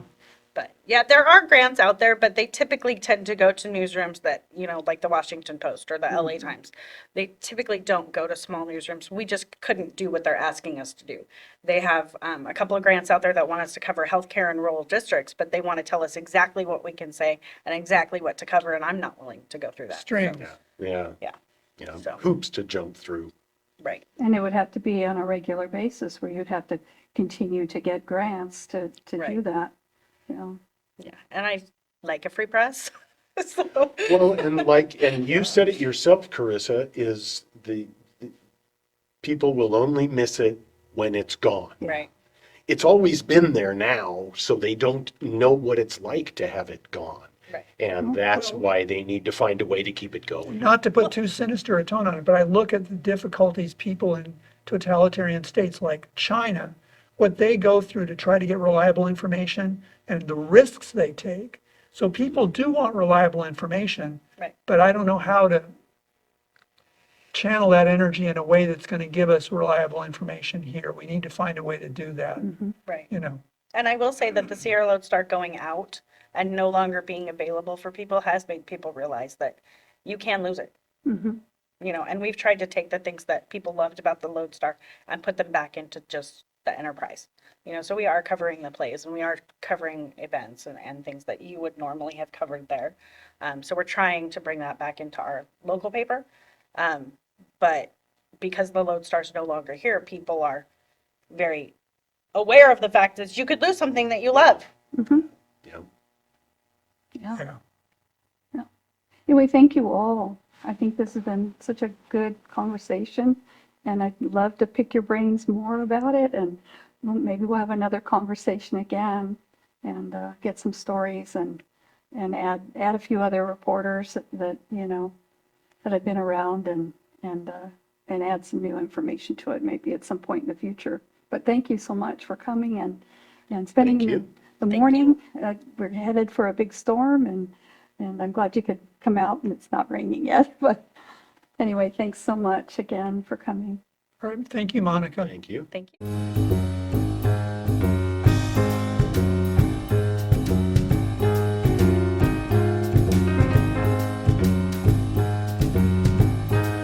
Speaker 2: But yeah, there are grants out there, but they typically tend to go to newsrooms that, like the Washington Post or the LA Times. They typically don't go to small newsrooms. We just couldn't do what they're asking us to do. They have a couple of grants out there that want us to cover healthcare in rural districts, but they want to tell us exactly what we can say and exactly what to cover, and I'm not willing to go through that.
Speaker 3: Strings.
Speaker 4: Yeah,
Speaker 2: Yeah,
Speaker 4: yeah.
Speaker 2: So.
Speaker 4: Hoops to jump through.
Speaker 2: right.
Speaker 1: And it would have to be on a regular basis where you'd have to continue to get grants to do
Speaker 2: Right.
Speaker 1: that. You know.
Speaker 2: Yeah, and I like a free press. So,
Speaker 4: Well, and you said it yourself, Corissa, is the people will only miss it when it's gone.
Speaker 2: right.
Speaker 4: It's always been there now, so they don't know what it's like to have it gone.
Speaker 2: Right.
Speaker 4: And that's why they need to find a way to keep it going.
Speaker 3: Not to put too sinister a tone on it, but I look at the difficulties people in totalitarian states like China, what they go through to try to get reliable information and the risks they take. So people do want reliable information,
Speaker 2: Right.
Speaker 3: but I don't know how to channel that energy in a way that's going to give us reliable information here. We need to find a way to do that,
Speaker 2: Right.
Speaker 3: you know.
Speaker 2: And I will say that the Sierra Lode Star going out and no longer being available for people has made people realize that you can lose it. And we've tried to take the things that people loved about the Lode Star and put them back into just the enterprise. So we are covering the plays and we are covering events and things that you would normally have covered there. So we're trying to bring that back into our local paper. But because the Lode Star is no longer here, people are very aware of the fact that you could lose something that you love.
Speaker 4: Yeah.
Speaker 1: Yeah.
Speaker 3: Yeah.
Speaker 1: Anyway, thank you all. I think this has been such a good conversation, and I'd love to pick your brains more about it, and maybe we'll have another conversation again and get some stories and add a few other reporters that you know that have been around and add some new information to it maybe at some point in the future. But thank you so much for coming and spending
Speaker 4: Thank you.
Speaker 1: the morning. We're headed for a big storm, and I'm glad you could come out and it's not raining yet. But anyway, thanks so much again for coming.
Speaker 3: All right, thank you, Monica.
Speaker 4: Thank you.
Speaker 2: Thank you.